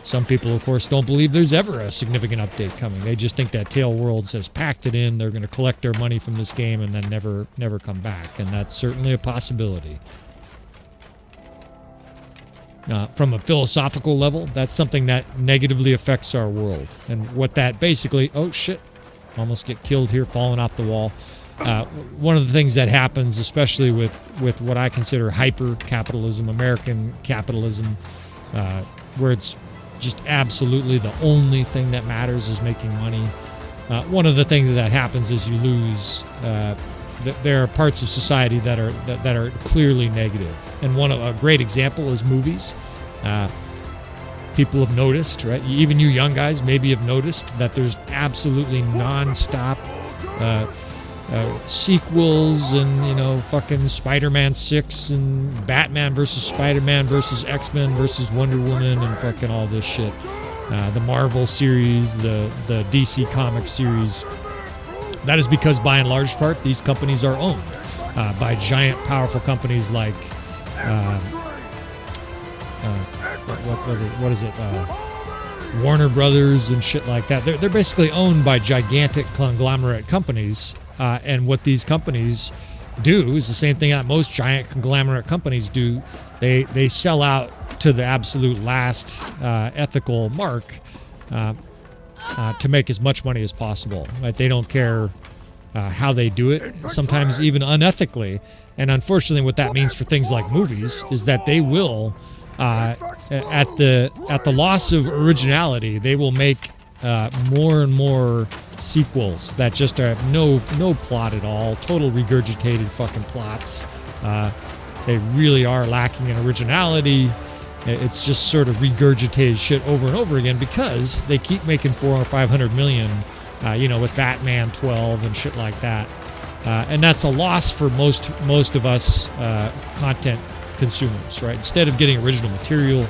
Some people, of course, don't believe there's ever a significant update coming. They just think that Tail Worlds has packed it in. They're going to collect their money from this game and then never come back. And that's certainly a possibility. From a philosophical level, that's something that negatively affects our world. And what that basically... Oh, shit. Almost get killed here, falling off the wall. One of the things that happens, especially with what I consider hyper-capitalism, American capitalism, where it's just absolutely the only thing that matters is making money. One of the things that happens is you lose... there are parts of society that are clearly negative, and a great example is movies. People have noticed, right? Even you young guys maybe have noticed that there's absolutely non-stop sequels, and fucking Spider-Man 6 and Batman versus Spider-Man versus X-Men versus Wonder Woman and fucking all this shit. The Marvel series, the DC Comics series. That is because, by and large part, these companies are owned by giant, powerful companies like, what is it, Warner Brothers and shit like that. They're basically owned by gigantic conglomerate companies, and what these companies do is the same thing that most giant conglomerate companies do. They sell out to the absolute last ethical mark to make as much money as possible. Right? They don't care how they do it, sometimes even unethically. And unfortunately, what that means for things like movies is that they will, at the loss of originality, they will make more and more sequels that just have no plot at all, total regurgitated fucking plots. They really are lacking in originality. It's just sort of regurgitated shit over and over again because they keep making 400 or 500 million, with Batman 12 and shit like that. And that's a loss for most of us content consumers, right? Instead of getting original material,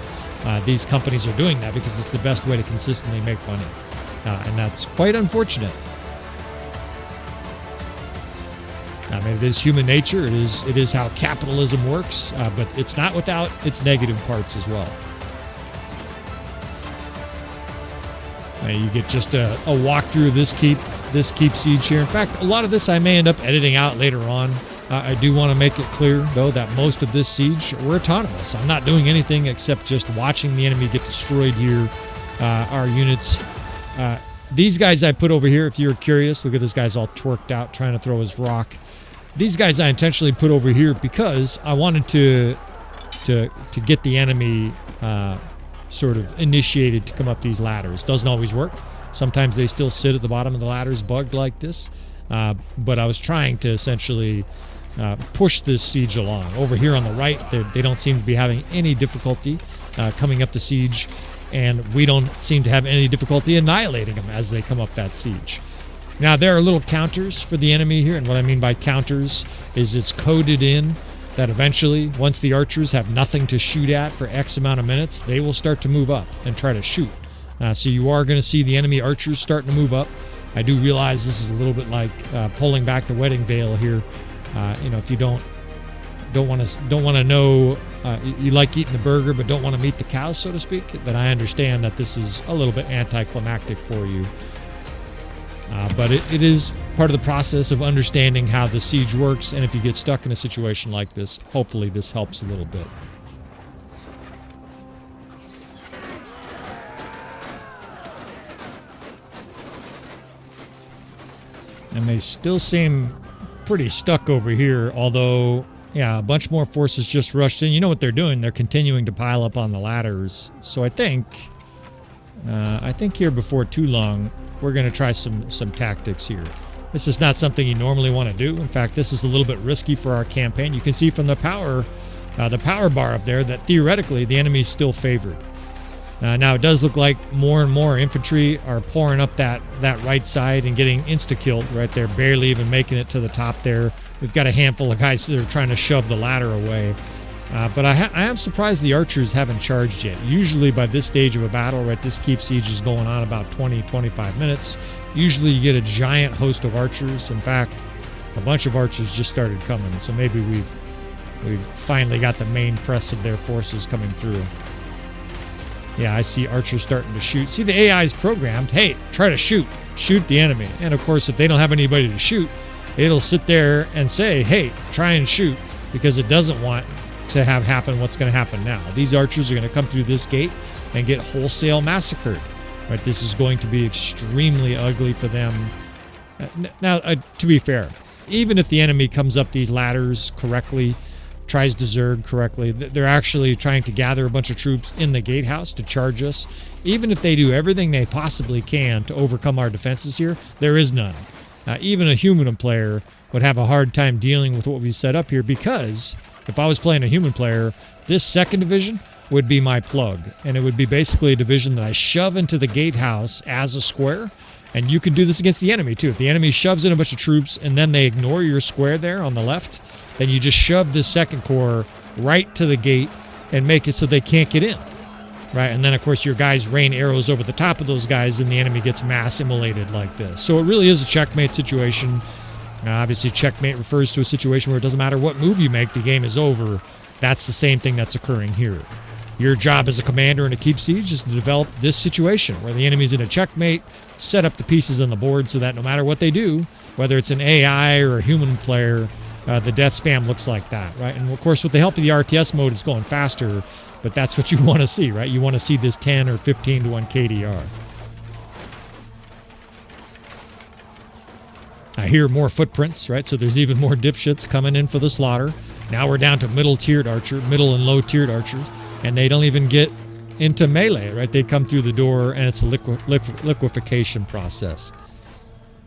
these companies are doing that because it's the best way to consistently make money. And that's quite unfortunate. I mean, it is human nature. It is how capitalism works, but it's not without its negative parts as well. You get just a walkthrough of this keep siege here. In fact, a lot of this I may end up editing out later on. I do want to make it clear, though, that most of this siege, we're autonomous. I'm not doing anything except just watching the enemy get destroyed here. Our units... these guys I put over here, if you're curious, look at this guy's all twerked out trying to throw his rock. These guys I intentionally put over here because I wanted to get the enemy sort of initiated to come up these ladders. Doesn't always work. Sometimes they still sit at the bottom of the ladders bugged like this. But I was trying to essentially push this siege along. Over here on the right, they don't seem to be having any difficulty coming up the siege. And we don't seem to have any difficulty annihilating them as they come up that siege. Now, there are little counters for the enemy here, and what I mean by counters is it's coded in that eventually, once the archers have nothing to shoot at for X amount of minutes, they will start to move up and try to shoot. So you are going to see the enemy archers starting to move up. I do realize this is a little bit like pulling back the wedding veil here. If you don't want to know, you like eating the burger but don't want to meet the cow, so to speak, then I understand that this is a little bit anticlimactic for you. But it is part of the process of understanding how the siege works, and if you get stuck in a situation like this, hopefully this helps a little bit. And they still seem pretty stuck over here, although, yeah, a bunch more forces just rushed in. You know what they're doing? They're continuing to pile up on the ladders. So I think here before too long, we're going to try some tactics here. This is not something you normally want to do. In fact, this is a little bit risky for our campaign. You can see from the power bar up there that theoretically the enemy is still favored. Now it does look like more and more infantry are pouring up that right side and getting insta-killed right there, barely even making it to the top there. We've got a handful of guys that are trying to shove the ladder away. But I am surprised the archers haven't charged yet. Usually by this stage of a battle, right, this keep siege is going on about 20-25 minutes. Usually you get a giant host of archers. In fact, a bunch of archers just started coming, so maybe we've finally got the main press of their forces coming through. Yeah, I see archers starting to shoot. See, the AI is programmed, hey, try to shoot the enemy. And of course, if they don't have anybody to shoot, it'll sit there and say, hey, try and shoot, because it doesn't want to have happen what's going to happen now. These archers are going to come through this gate and get wholesale massacred. Right? This is going to be extremely ugly for them. Now, to be fair, even if the enemy comes up these ladders correctly, tries to zerg correctly, they're actually trying to gather a bunch of troops in the gatehouse to charge us. Even if they do everything they possibly can to overcome our defenses here, there is none. Even a human player would have a hard time dealing with what we set up here, because if I was playing a human player, this second division would be my plug, and it would be basically a division that I shove into the gatehouse as a square. And you can do this against the enemy too. If the enemy shoves in a bunch of troops and then they ignore your square there on the left, then you just shove this second corps right to the gate and make it so they can't get in. Right? And then of course your guys rain arrows over the top of those guys and the enemy gets mass immolated like this. So it really is a checkmate situation. Obviously, checkmate refers to a situation where it doesn't matter what move you make, the game is over. That's the same thing that's occurring here. Your job as a commander in a keep siege is to develop this situation where the enemy's in a checkmate, set up the pieces on the board so that no matter what they do, whether it's an AI or a human player, the death spam looks like that, right? And of course, with the help of the RTS mode, it's going faster, but that's what you want to see, right? You want to see this 10 or 15 to 1 KDR. I hear more footprints, right? So there's even more dipshits coming in for the slaughter. Now we're down to middle-tiered archer, middle and low-tiered archers, and they don't even get into melee, right? They come through the door, and it's a liquefaction process.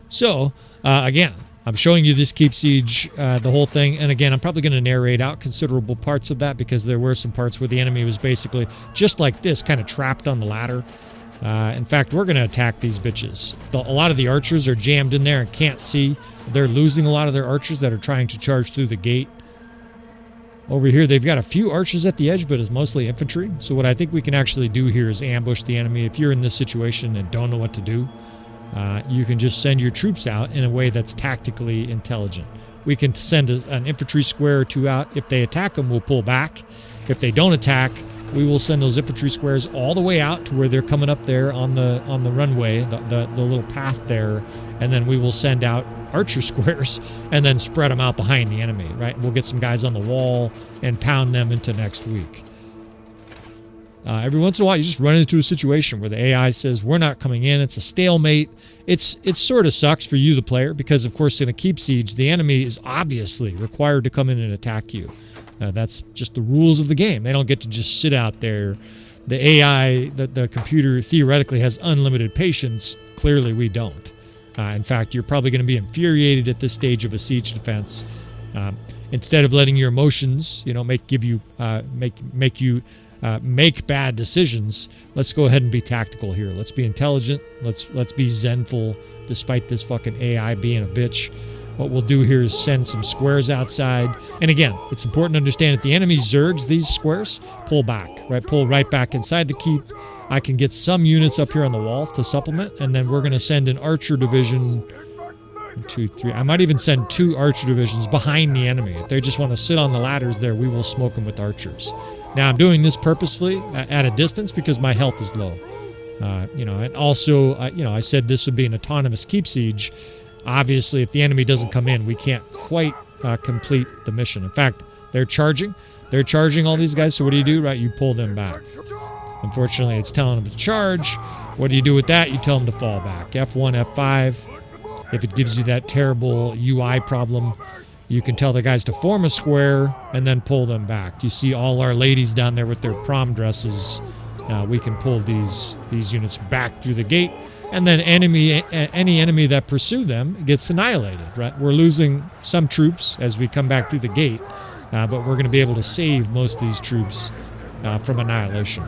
So, again, I'm showing you this Keep Siege, the whole thing, and again, I'm probably going to narrate out considerable parts of that because there were some parts where the enemy was basically just like this, kind of trapped on the ladder. In fact, we're going to attack these bitches. A lot of the archers are jammed in there and can't see. They're losing a lot of their archers that are trying to charge through the gate. Over here, they've got a few archers at the edge, but it's mostly infantry. So what I think we can actually do here is ambush the enemy. If you're in this situation and don't know what to do, you can just send your troops out in a way that's tactically intelligent. We can send an infantry square or two out. If they attack them, we'll pull back. If they don't attack, we will send those infantry squares all the way out to where they're coming up there on the runway, the little path there, and then we will send out archer squares and then spread them out behind the enemy, right? We'll get some guys on the wall and pound them into next week. Every once in a while, you just run into a situation where the AI says, we're not coming in. It's a stalemate. It sort of sucks for you, the player, because, of course, in a Keep Siege, the enemy is obviously required to come in and attack you. That's just the rules of the game. They don't get to just sit out there. The AI, the computer, theoretically has unlimited patience. Clearly, we don't. In fact, you're probably going to be infuriated at this stage of a siege defense. Instead of letting your emotions, make you make bad decisions, let's go ahead and be tactical here. Let's be intelligent. Let's be zenful, despite this fucking AI being a bitch. What we'll do here is send some squares outside. And again, it's important to understand that the enemy's Zergs, these squares, pull back, right? Pull right back inside the keep. I can get some units up here on the wall to supplement, and then we're going to send an archer division. 1, 2, 3. I might even send 2 archer divisions behind the enemy. If they just want to sit on the ladders there, we will smoke them with archers. Now, I'm doing this purposefully at a distance because my health is low. And also, I said this would be an autonomous Keep Siege. Obviously, if the enemy doesn't come in, we can't quite complete the mission. In fact, they're charging. They're charging all these guys, so what do? Right, you pull them back. Unfortunately, it's telling them to charge. What do you do with that? You tell them to fall back. F1, F5. If it gives you that terrible UI problem, you can tell the guys to form a square and then pull them back. You see all our ladies down there with their prom dresses. We can pull these units back through the gate, and then any enemy that pursue them gets annihilated. Right? We're losing some troops as we come back through the gate, but we're going to be able to save most of these troops from annihilation.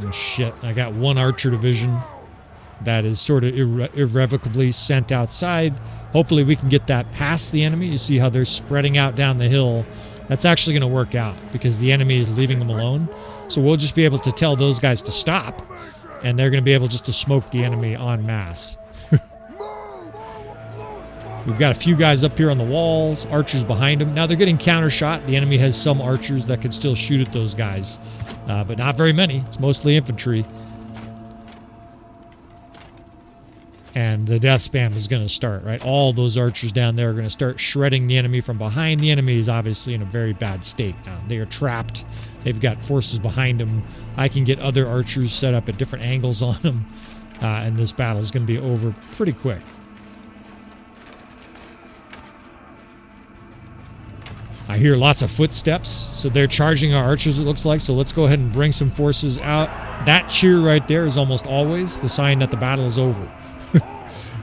Oh, shit, I got 1 archer division that is sort of irrevocably sent outside. Hopefully we can get that past the enemy. You see how they're spreading out down the hill. That's actually going to work out because the enemy is leaving them alone. So we'll just be able to tell those guys to stop, and they're going to be able just to smoke the enemy en masse. We've got a few guys up here on the walls, archers behind them. Now they're getting counter shot. The enemy has some archers that can still shoot at those guys, but not very many. It's mostly infantry. And the death spam is going to start, right? All those archers down there are going to start shredding the enemy from behind. The enemy is obviously in a very bad state now. They are trapped. They've got forces behind them. I can get other archers set up at different angles on them, and this battle is going to be over pretty quick. I hear lots of footsteps, so they're charging our archers, it looks like. So let's go ahead and bring some forces out. That cheer right there is almost always the sign that the battle is over.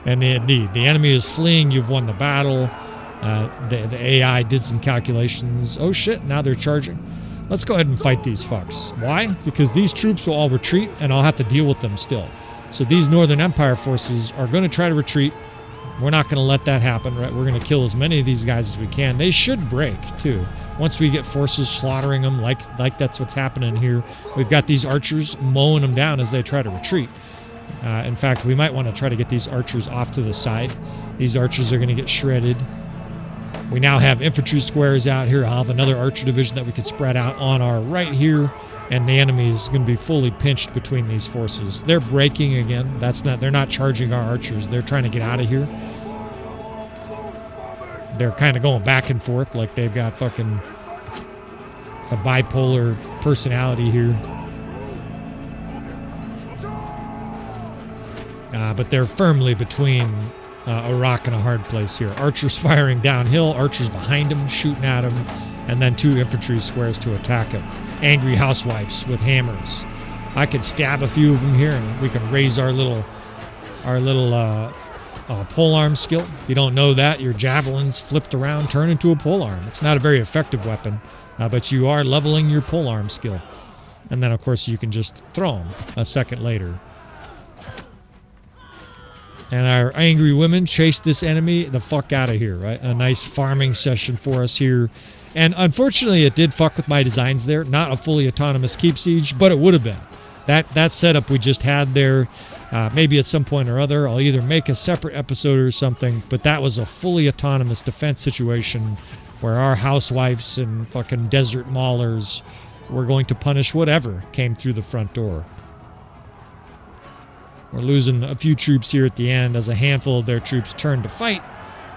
And indeed, the enemy is fleeing. You've won the battle. The AI did some calculations. Oh shit, now they're charging. Let's go ahead and fight these fucks. Why? Because these troops will all retreat, and I'll have to deal with them still. So these Northern Empire forces are going to try to retreat. We're not going to let that happen, right? We're going to kill as many of these guys as we can. They should break, too. Once we get forces slaughtering them, like that's what's happening here. We've got these archers mowing them down as they try to retreat. In fact, we might want to try to get these archers off to the side. These archers are going to get shredded. We now have infantry squares out here. I'll have another archer division that we could spread out on our right here. and the enemy is going to be fully pinched between these forces. They're breaking again. They're not charging our archers. They're trying to get out of here. They're kind of going back and forth like they've got fucking a bipolar personality here. But they're firmly between a rock and a hard place here. Archers firing downhill, archers behind them, shooting at them, and then 2 infantry squares to attack them. Angry housewives with hammers. I could stab a few of them here, and we can raise our little polearm skill. If you don't know that, your javelins flipped around turn into a polearm. It's not a very effective weapon, but you are leveling your polearm skill. And then, of course, you can just throw them a second later. And our angry women chase this enemy the fuck out of here, right? A nice farming session for us here. And unfortunately, it did fuck with my designs there. Not a fully autonomous keep siege, but it would have been. That setup we just had there, maybe at some point or other, I'll either make a separate episode or something, but that was a fully autonomous defense situation where our housewives and fucking desert maulers were going to punish whatever came through the front door. We're losing a few troops here at the end as a handful of their troops turn to fight,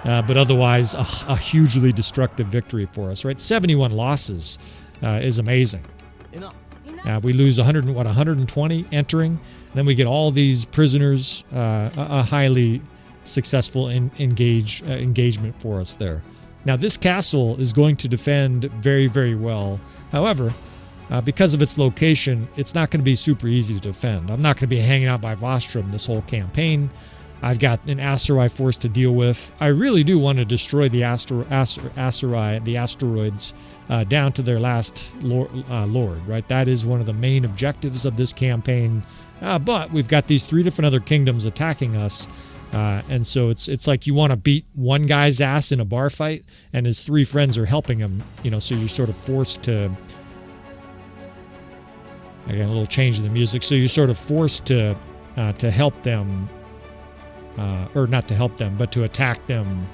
but otherwise a hugely destructive victory for us, right? 71 losses is amazing. We lose 120 entering. Then we get all these prisoners, a highly successful engagement for us there. Now, this castle is going to defend very, very well. However, because of its location, it's not going to be super easy to defend. I'm not going to be hanging out by Vostrom this whole campaign. I've got an Aserai force to deal with. I really do want to destroy the Aserai, the asteroids, down to their last lord, right? That is one of the main objectives of this campaign. But we've got these 3 different other kingdoms attacking us. And so it's like you want to beat one guy's ass in a bar fight, and his 3 friends are helping him, so you're sort of forced to... Again, a little change in the music. So you're sort of forced to help them, or not to help them, but to attack them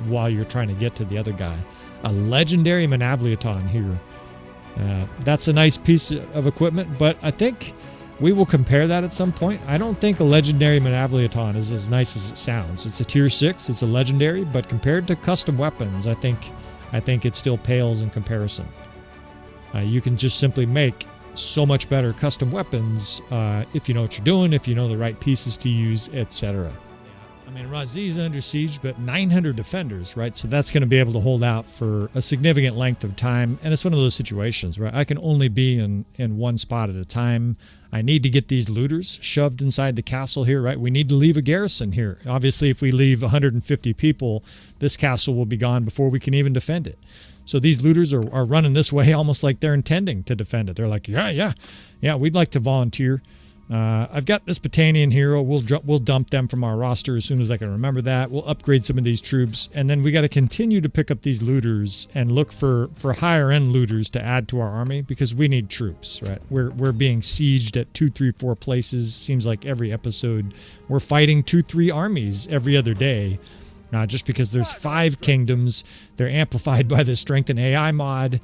while you're trying to get to the other guy. A legendary Manavliaton here. That's a nice piece of equipment, but I think we will compare that at some point. I don't think a legendary Manavliaton is as nice as it sounds. It's a tier 6, it's a legendary, but compared to custom weapons, I think it still pales in comparison. You can just simply make so much better custom weapons if you know what you're doing, if you know the right pieces to use, etc. I mean, Razi's under siege, but 900 defenders, right? So that's going to be able to hold out for a significant length of time. And it's one of those situations, right? I can only be in one spot at a time. I need to get these looters shoved inside the castle here, right? We need to leave a garrison here. Obviously, if we leave 150 people, this castle will be gone before we can even defend it. So these looters are running this way almost like they're intending to defend it. They're like, yeah, we'd like to volunteer. I've got this Battanian hero. We'll dump them from our roster as soon as I can remember that. We'll upgrade some of these troops. And then we got to continue to pick up these looters and look for higher end looters to add to our army because we need troops, right? We're being sieged at 2, 3, 4 places. Seems like every episode we're fighting 2, 3 armies every other day. Just because there's 5 kingdoms, they're amplified by the strengthened AI mod,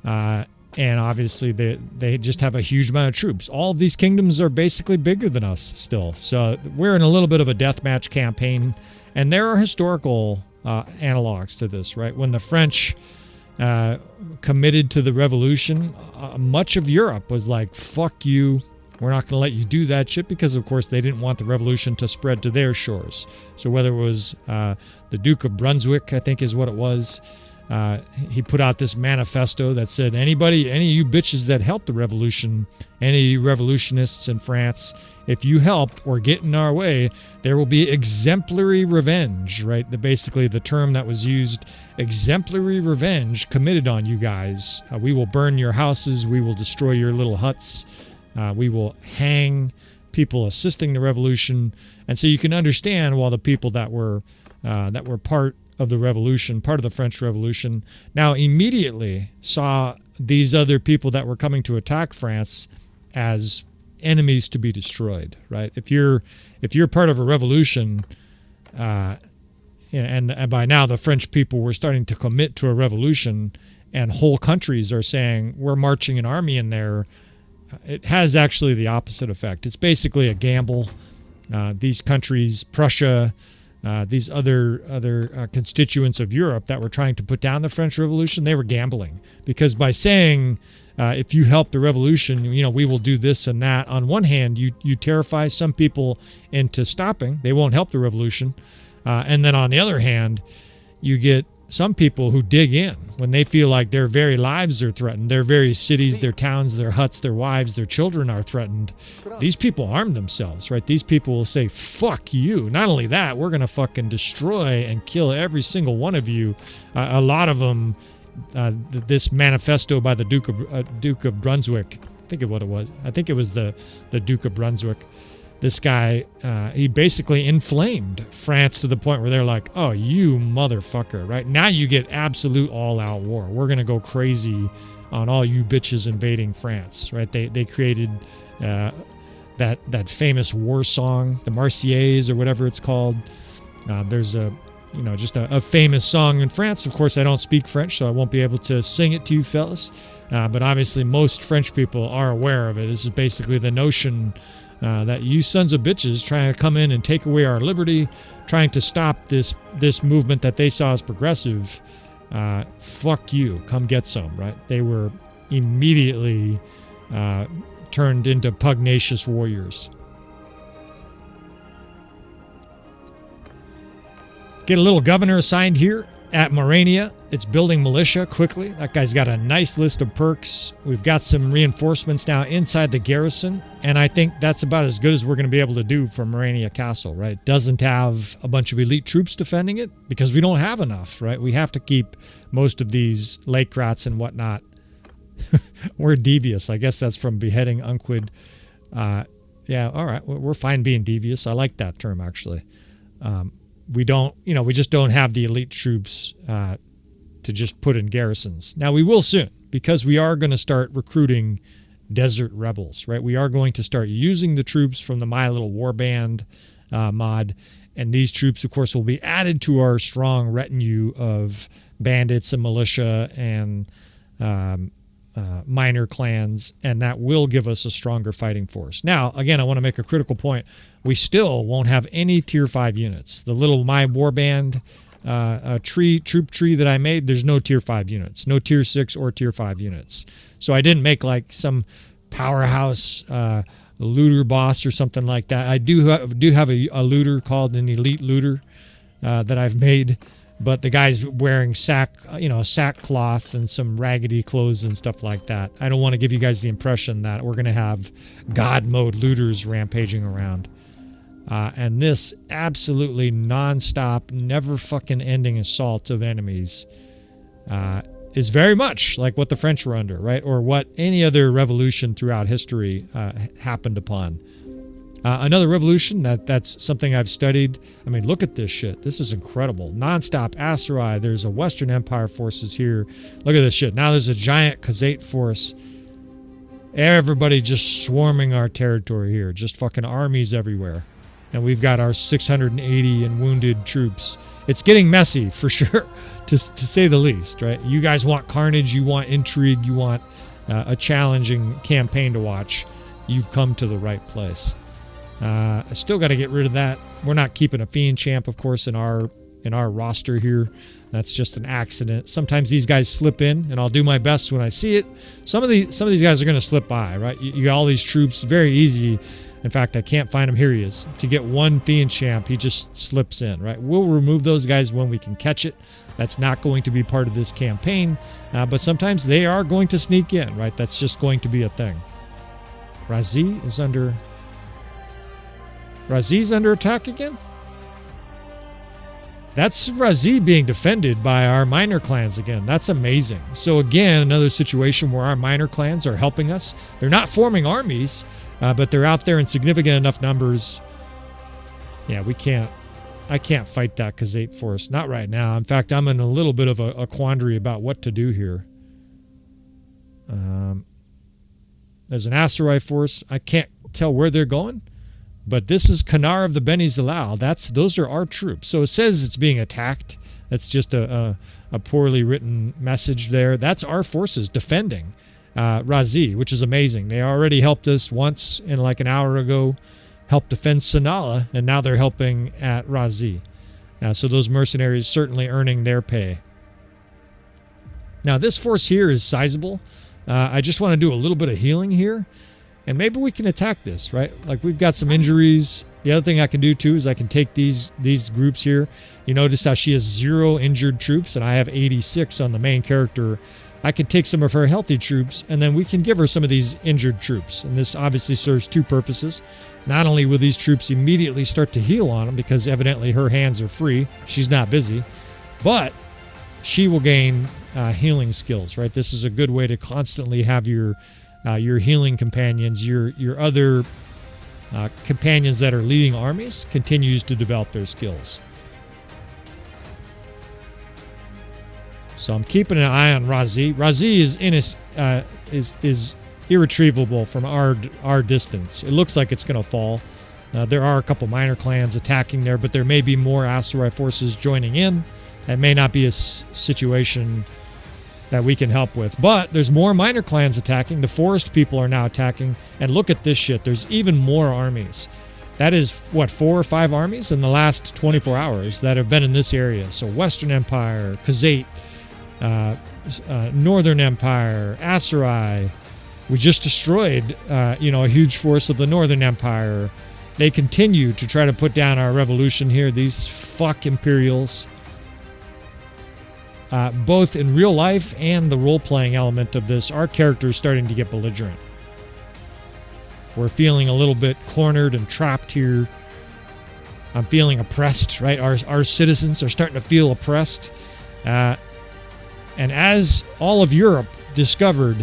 and obviously they just have a huge amount of troops. All of these kingdoms are basically bigger than us still, so we're in a little bit of a deathmatch campaign, and there are historical analogs to this, right? When the French committed to the revolution, much of Europe was like, fuck you. We're not going to let you do that shit because, of course, they didn't want the revolution to spread to their shores. So whether it was the Duke of Brunswick, I think is what it was, he put out this manifesto that said, any of you bitches that helped the revolution, any of you revolutionists in France, if you help or get in our way, there will be exemplary revenge, right? Basically, the term that was used, exemplary revenge committed on you guys. We will burn your houses. We will destroy your little huts. We will hang people assisting the revolution, and so you can understand why the people that were part of the revolution, part of the French Revolution, now immediately saw these other people that were coming to attack France as enemies to be destroyed. Right? If you're part of a revolution, and by now the French people were starting to commit to a revolution, and whole countries are saying we're marching an army in there. it has actually the opposite effect. It's basically a gamble. These countries, Prussia, these other constituents of Europe that were trying to put down the French Revolution, they were gambling. Because by saying, if you help the revolution, we will do this and that. On one hand, you terrify some people into stopping. They won't help the revolution. And then on the other hand, you get some people who dig in when they feel like their very lives are threatened, their very cities, their towns, their huts, their wives, their children are threatened. These people arm themselves, right? These people will say, fuck you. Not only that, we're going to fucking destroy and kill every single one of you. A lot of them, this manifesto by the Duke of Brunswick, I think it was the Duke of Brunswick. This guy, he basically inflamed France to the point where they're like, oh, you motherfucker, right? Now you get absolute all-out war. We're going to go crazy on all you bitches invading France, right? They created that famous war song, the Marseillaise or whatever it's called. There's just a famous song in France. Of course, I don't speak French, so I won't be able to sing it to you fellas. But obviously, most French people are aware of it. This is basically the notion that you sons of bitches trying to come in and take away our liberty, trying to stop this movement that they saw as progressive. Fuck you, come get some, right? They were immediately turned into pugnacious warriors. Get a little governor assigned here at Morania. It's building militia quickly. That guy's got a nice list of perks. We've got some reinforcements now inside the garrison, and I think that's about as good as we're going to be able to do for Morania Castle, right? It doesn't have a bunch of elite troops defending it because we don't have enough, right? We have to keep most of these lake rats and whatnot. We're devious. I guess that's from beheading Unquid. Yeah, all right. We're fine being devious. I like that term, actually. We just don't have the elite troops to just put in garrisons. Now we will soon, because we are going to start recruiting desert rebels, right? We are going to start using the troops from the My Little Warband mod, and these troops, of course, will be added to our strong retinue of bandits and militia and minor clans, and that will give us a stronger fighting force. Now, again, I want to make a critical point. We still won't have any tier 5 units. The little My Warband troop tree that I made, there's no tier 5 units, no tier 6 or tier 5 units. So I didn't make like some powerhouse looter boss or something like that. I do have a looter called an elite looter that I've made, but the guy's wearing sackcloth and some raggedy clothes and stuff like that. I don't want to give you guys the impression that we're going to have God mode looters rampaging around. And this absolutely non-stop, never fucking ending assault of enemies is very much like what the French were under, right? Or what any other revolution throughout history happened upon. Another revolution, that's something I've studied. I mean, look at this shit. This is incredible. Non-stop Aserai. There's a Western Empire forces here. Look at this shit. Now there's a giant Khuzait force. Everybody just swarming our territory here. Just fucking armies everywhere. And we've got our 680 and wounded troops. It's getting messy, for sure, to say the least, right? You guys want carnage. You want intrigue. You want a challenging campaign to watch. You've come to the right place. I still got to get rid of that. We're not keeping a Fiend Champ, of course, in our roster here. That's just an accident. Sometimes these guys slip in, and I'll do my best when I see it. Some of these guys are going to slip by, right? You got all these troops, very easy. In fact, I can't find him. Here he is. To get one Fiend Champ, he just slips in, right? We'll remove those guys when we can catch it. That's not going to be part of this campaign, but sometimes they are going to sneak in, right? That's just going to be a thing. Razi's under attack again? That's Razi being defended by our minor clans again. That's amazing. So again, another situation where our minor clans are helping us. They're not forming armies, but they're out there in significant enough numbers. Yeah, I can't fight that Khuzait force. Not right now. In fact, I'm in a little bit of a quandary about what to do here. There's an Aserai force. I can't tell where they're going. But this is Kanar of the Beni Zalal. Those are our troops. So it says it's being attacked. That's just a poorly written message there. That's our forces defending. Razi, which is amazing. They already helped us once in like an hour ago, helped defend Sanala, and now they're helping at Razi. So those mercenaries certainly earning their pay. Now this force here is sizable. I just want to do a little bit of healing here, and maybe we can attack this, right? Like we've got some injuries. The other thing I can do too is I can take these groups here. You notice how she has 0 injured troops and I have 86 on the main character. I could take some of her healthy troops and then we can give her some of these injured troops. And this obviously serves 2 purposes. Not only will these troops immediately start to heal on them because evidently her hands are free, she's not busy, but she will gain healing skills, right? This is a good way to constantly have your healing companions, your other companions that are leading armies, continues to develop their skills. So I'm keeping an eye on Razi. Razi is irretrievable from our distance. It looks like it's going to fall. There are a couple minor clans attacking there, but there may be more Aserai forces joining in. That may not be a situation that we can help with. But there's more minor clans attacking. The forest people are now attacking. And look at this shit. There's even more armies. That is, what, 4 or 5 armies in the last 24 hours that have been in this area. So Western Empire, Khuzait, Northern Empire, Aserai. We just destroyed, a huge force of the Northern Empire. They continue to try to put down our revolution here. These fuck Imperials. Both in real life and the role-playing element of this, our character is starting to get belligerent. We're feeling a little bit cornered and trapped here. I'm feeling oppressed, right? Our citizens are starting to feel oppressed. And as all of Europe discovered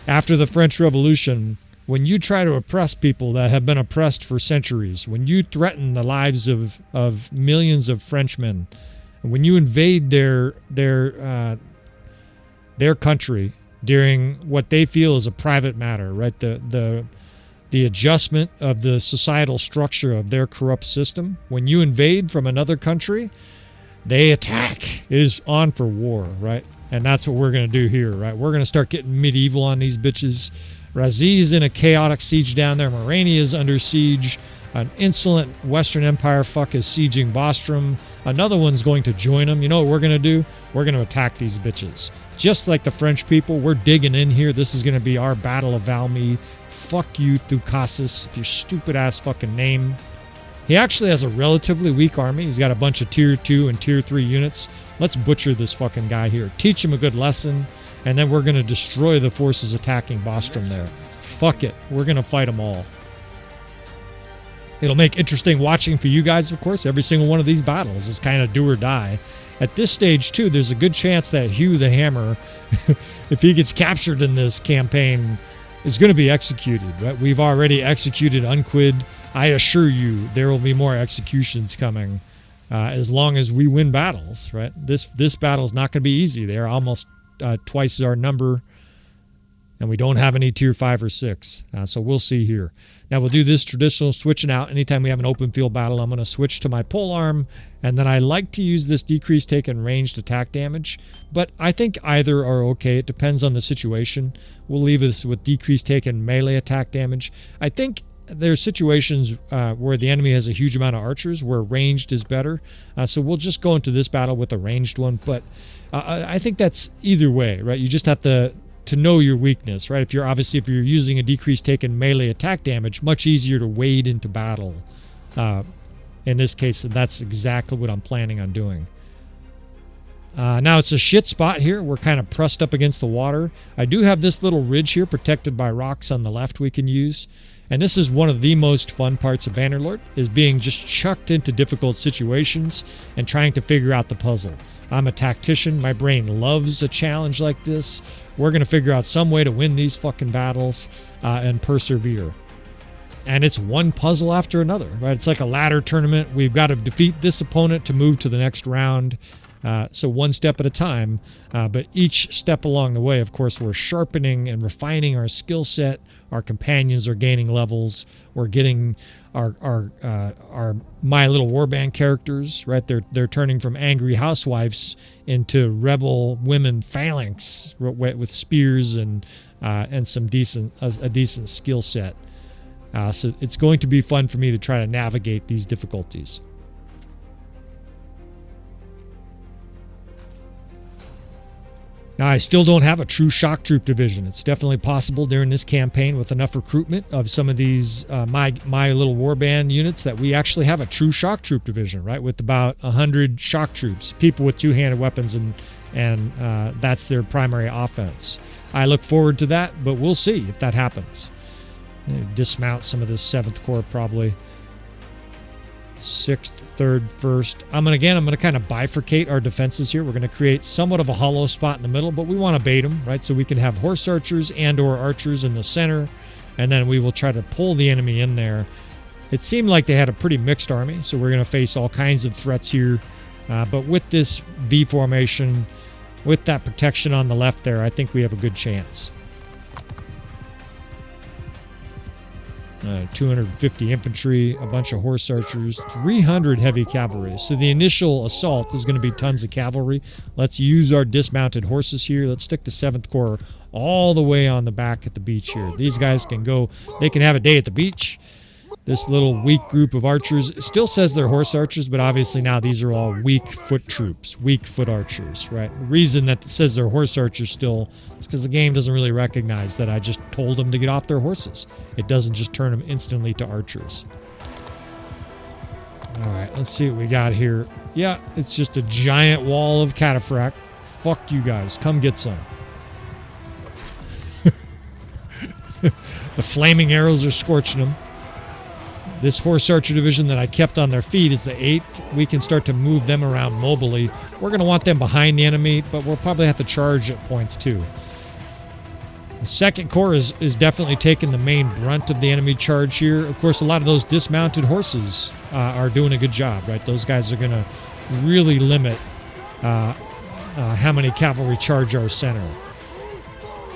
after the French Revolution, when you try to oppress people that have been oppressed for centuries, when you threaten the lives of millions of Frenchmen, when you invade their country during what they feel is a private matter, right? The adjustment of the societal structure of their corrupt system. When you invade from another country, they attack. It is on for war, right? And that's what we're going to do here, right? We're going to start getting medieval on these bitches. Razi's in a chaotic siege down there. Morania is under siege. An insolent Western Empire fuck is sieging Bostrom. Another one's going to join them. You know what we're going to do? We're going to attack these bitches. Just like the French people, we're digging in here. This is going to be our Battle of Valmy. Fuck you, Thukasis, with your stupid-ass fucking name. He actually has a relatively weak army. He's got a bunch of Tier 2 and Tier 3 units. Let's butcher this fucking guy here. Teach him a good lesson, and then we're going to destroy the forces attacking Bostrom there. Fuck it. We're going to fight them all. It'll make interesting watching for you guys, of course. Every single one of these battles is kind of do or die. At this stage, too, there's a good chance that Hugh the Hammer, if he gets captured in this campaign, is going to be executed. Right? We've already executed Unquid. I assure you there will be more executions coming as long as we win battles. Right? This battle is not going to be easy. They're almost twice our number, and we don't have any Tier 5 or 6. So we'll see here. Now we'll do this traditional switching out. Anytime we have an open field battle, I'm going to switch to my polearm, and then I like to use this decreased take and ranged attack damage, but I think either are okay. It depends on the situation. We'll leave this with decreased take and melee attack damage. I think there's situations where the enemy has a huge amount of archers where ranged is better, so we'll just go into this battle with a ranged one, but I think that's either way, right? You just have to know your weakness, right? If you're using a decreased take and melee attack damage, much easier to wade into battle. In this case, that's exactly what I'm planning on doing. Now it's a shit spot here. We're kind of pressed up against the water. I do have this little ridge here protected by rocks on the left we can use. And this is one of the most fun parts of Bannerlord, is being just chucked into difficult situations and trying to figure out the puzzle. I'm a tactician. My brain loves a challenge like this. We're going to figure out some way to win these fucking battles and persevere. And it's one puzzle after another, right? It's like a ladder tournament. We've got to defeat this opponent to move to the next round. So one step at a time, but each step along the way, of course, we're sharpening and refining our skill set. Our companions are gaining levels. We're getting our My Little Warband characters, right? They're turning from angry housewives into rebel women phalanx with spears and some a decent skill set. So it's going to be fun for me to try to navigate these difficulties. Now, I still don't have a true shock troop division. It's definitely possible during this campaign with enough recruitment of some of these my Little Warband units that we actually have a true shock troop division, right? With about 100 shock troops, people with two-handed weapons, and that's their primary offense. I look forward to that, but we'll see if that happens. Dismount some of this 7th Corps probably. 6th, 3rd, 1st. I'm going to kind of bifurcate our defenses here. We're going to create somewhat of a hollow spot in the middle, but we want to bait them, right? So we can have horse archers and or archers in the center, and then we will try to pull the enemy in there. It seemed like they had a pretty mixed army, so we're going to face all kinds of threats here. But with this V formation, with that protection on the left there, I think we have a good chance. 250 infantry, a bunch of horse archers, 300 heavy cavalry. So the initial assault is going to be tons of cavalry. Let's use our dismounted horses here. Let's stick to 7th Corps all the way on the back at the beach here. These guys can go, they can have a day at the beach. This little weak group of archers, it still says they're horse archers, but obviously now these are all weak foot troops, weak foot archers, right? The reason that it says they're horse archers still is because the game doesn't really recognize that I just told them to get off their horses. It doesn't just turn them instantly to archers. All right, let's see what we got here. Yeah, it's just a giant wall of cataphract. Fuck you guys. Come get some. The flaming arrows are scorching them. This horse archer division that I kept on their feet is the 8th. We can start to move them around mobily. We're going to want them behind the enemy, but we'll probably have to charge at points too. The 2nd Corps is definitely taking the main brunt of the enemy charge here. Of course, a lot of those dismounted horses are doing a good job, right? Those guys are going to really limit how many cavalry charge our center.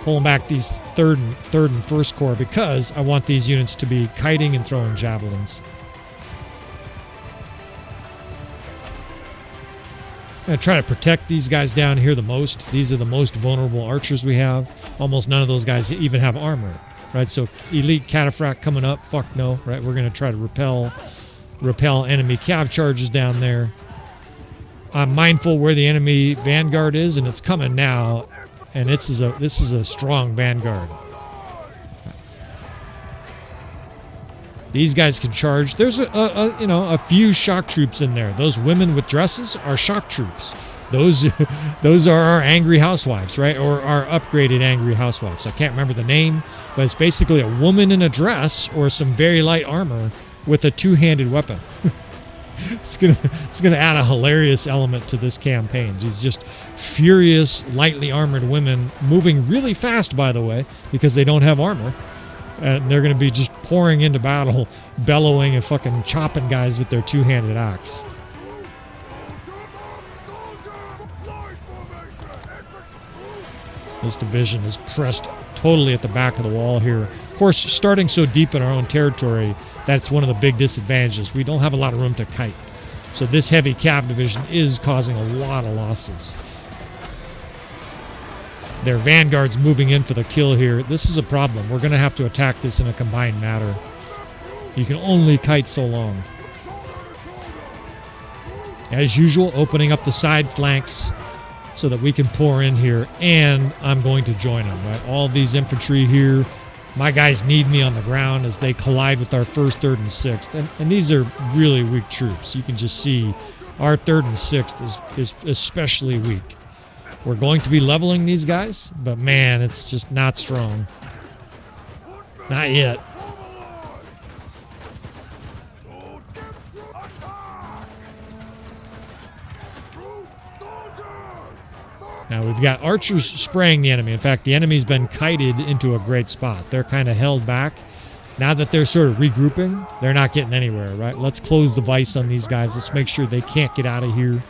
Pulling back these 3rd and 1st Corps because I want these units to be kiting and throwing javelins. I'm going to try to protect these guys down here the most. These are the most vulnerable archers we have. Almost none of those guys even have armor, right? So elite cataphract coming up, fuck no, right? We're going to try to repel enemy cav charges down there. I'm mindful where the enemy vanguard is, and it's coming now. And this is a strong vanguard. These guys can charge. There's a few shock troops in there. Those women with dresses are shock troops. Those are our angry housewives, right? Or our upgraded angry housewives. I can't remember the name, but it's basically a woman in a dress or some very light armor with a two-handed weapon. It's gonna add a hilarious element to this campaign. It's just furious, lightly armored women moving really fast, by the way, because they don't have armor, and they're gonna be just pouring into battle, bellowing and fucking chopping guys with their two-handed axe. This division is pressed totally at the back of the wall here. Of course, starting so deep in our own territory, that's one of the big disadvantages. We don't have a lot of room to kite. So this heavy cav division is causing a lot of losses. Their vanguard's moving in for the kill here. This is a problem. We're going to have to attack this in a combined manner. You can only kite so long. As usual, opening up the side flanks so that we can pour in here, and I'm going to join them, right? All these infantry here, my guys need me on the ground as they collide with our 1st, 3rd, and 6th. And these are really weak troops. You can just see our 3rd and 6th is especially weak. We're going to be leveling these guys, but man, it's just not strong. Not yet. Now we've got archers spraying the enemy. In fact, the enemy's been kited into a great spot. They're kind of held back. Now that they're sort of regrouping, they're not getting anywhere, right? Let's close the vice on these guys. Let's make sure they can't get out of here.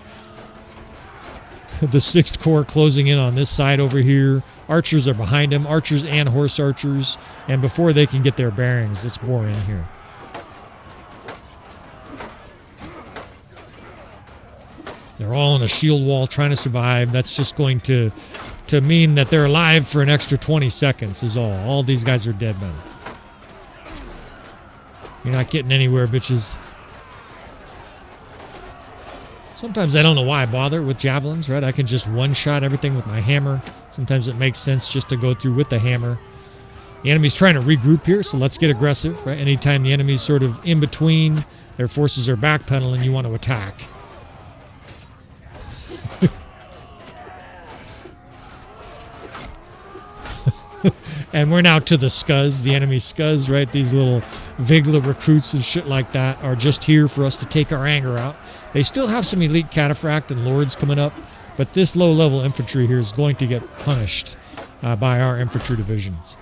the 6th Corps closing in on this side over here. Archers are behind him, archers and horse archers. And before they can get their bearings, let's bore in here. They're all on a shield wall trying to survive. That's just going to mean that they're alive for an extra 20 seconds is all. All these guys are dead men. You're not getting anywhere, bitches. Sometimes I don't know why I bother with javelins, right? I can just one-shot everything with my hammer. Sometimes it makes sense just to go through with the hammer. The enemy's trying to regroup here, so let's get aggressive, right? Anytime the enemy's sort of in between, their forces are backpedaling, you want to attack. And we're now to the scuzz, the enemy scuzz, right? These little Vigla recruits and shit like that are just here for us to take our anger out. They still have some elite cataphract and lords coming up, but this low-level infantry here is going to get punished by our infantry divisions.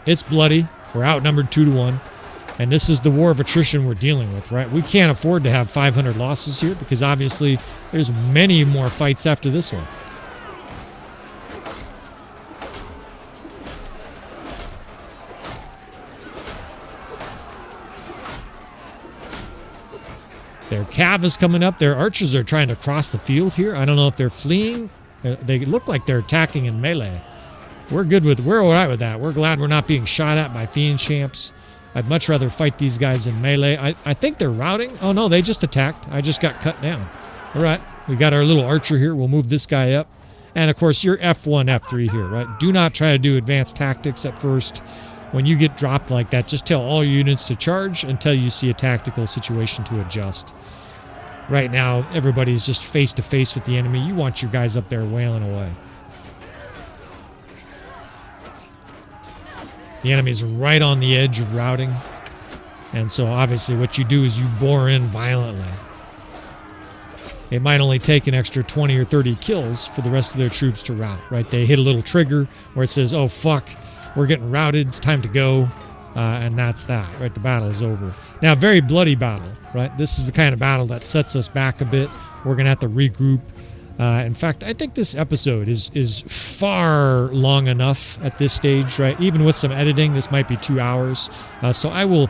It's bloody. We're outnumbered 2-1. And this is the war of attrition we're dealing with, right? We can't afford to have 500 losses here because obviously there's many more fights after this one. Their cav is coming up. Their archers are trying to cross the field here. I don't know if they're fleeing. They look like they're attacking in melee. We're all right with that. We're glad we're not being shot at by fiend champs. I'd much rather fight these guys in melee. I think they're routing. Oh, no, they just attacked. I just got cut down. All right, we got our little archer here. We'll move this guy up. And, of course, you're F1, F3 here, right? Do not try to do advanced tactics at first. When you get dropped like that, just tell all your units to charge until you see a tactical situation to adjust. Right now, everybody's just face-to-face with the enemy. You want your guys up there wailing away. The enemy's right on the edge of routing. And so obviously what you do is you bore in violently. It might only take an extra 20 or 30 kills for the rest of their troops to rout, right? They hit a little trigger where it says, oh, fuck, we're getting routed, it's time to go. And that's that, right? The battle is over. Now, very bloody battle, right? This is the kind of battle that sets us back a bit. We're going to have to regroup. In fact, I think this episode is far long enough at this stage, right? Even with some editing, this might be 2 hours. So I will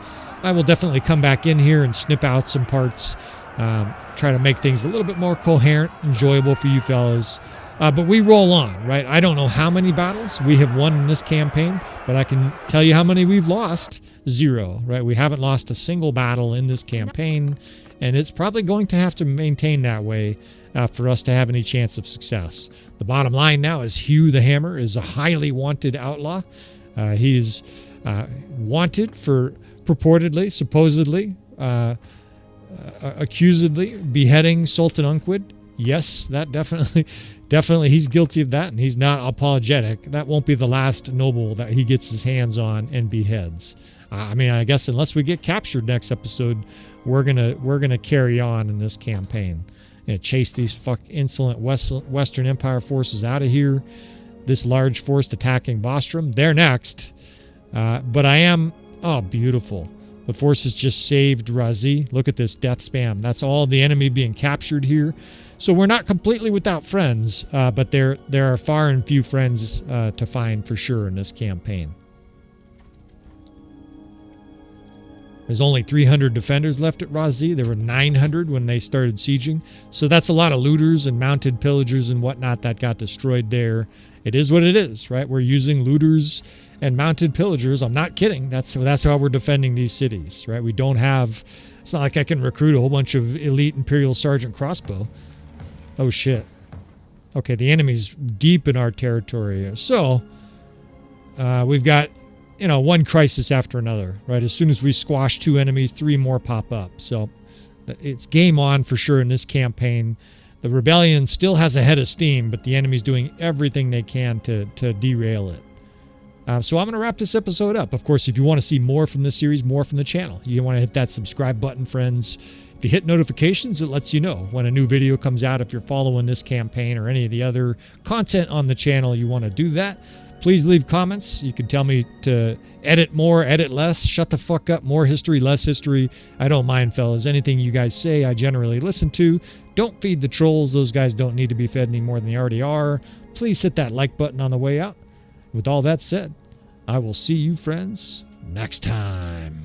definitely come back in here and snip out some parts, try to make things a little bit more coherent, enjoyable for you fellas. But we roll on, right? I don't know how many battles we have won in this campaign, but I can tell you how many we've lost. 0, right? We haven't lost a single battle in this campaign, and it's probably going to have to maintain that way for us to have any chance of success. The bottom line now is Hugh the Hammer is a highly wanted outlaw. He is wanted for purportedly, supposedly, accusedly beheading Sultan Unquid. Yes, that definitely he's guilty of that, and he's not apologetic. That won't be the last noble that he gets his hands on and beheads. I mean, I guess unless we get captured next episode, we're gonna carry on in this campaign. Chase these insolent Western Empire forces out of here. This large force attacking Bostrom, they're next. But I am, oh, beautiful. The forces just saved Razi. Look at this death spam. That's all the enemy being captured here. So we're not completely without friends, but there are far and few friends to find for sure in this campaign. There's only 300 defenders left at Razi. There were 900 when they started sieging. So that's a lot of looters and mounted pillagers and whatnot that got destroyed there. It is what it is, right? We're using looters and mounted pillagers. I'm not kidding. That's how we're defending these cities, right? We don't have... It's not like I can recruit a whole bunch of elite Imperial Sergeant crossbow. Oh, shit. Okay, the enemy's deep in our territory. So, we've got... one crisis after another, right? As soon as we squash 2 enemies, 3 more pop up. So it's game on for sure in this campaign. The rebellion still has a head of steam, but the enemy's doing everything they can to derail it. So I'm going to wrap this episode up. Of course, if you want to see more from this series, more from the channel, you want to hit that subscribe button, friends. If you hit notifications, it lets you know when a new video comes out. If you're following this campaign or any of the other content on the channel, you want to do that. Please leave comments. You can tell me to edit more, edit less, shut the fuck up, more history, less history. I don't mind, fellas. Anything you guys say, I generally listen to. Don't feed the trolls. Those guys don't need to be fed any more than they already are. Please hit that like button on the way out. With all that said, I will see you friends next time.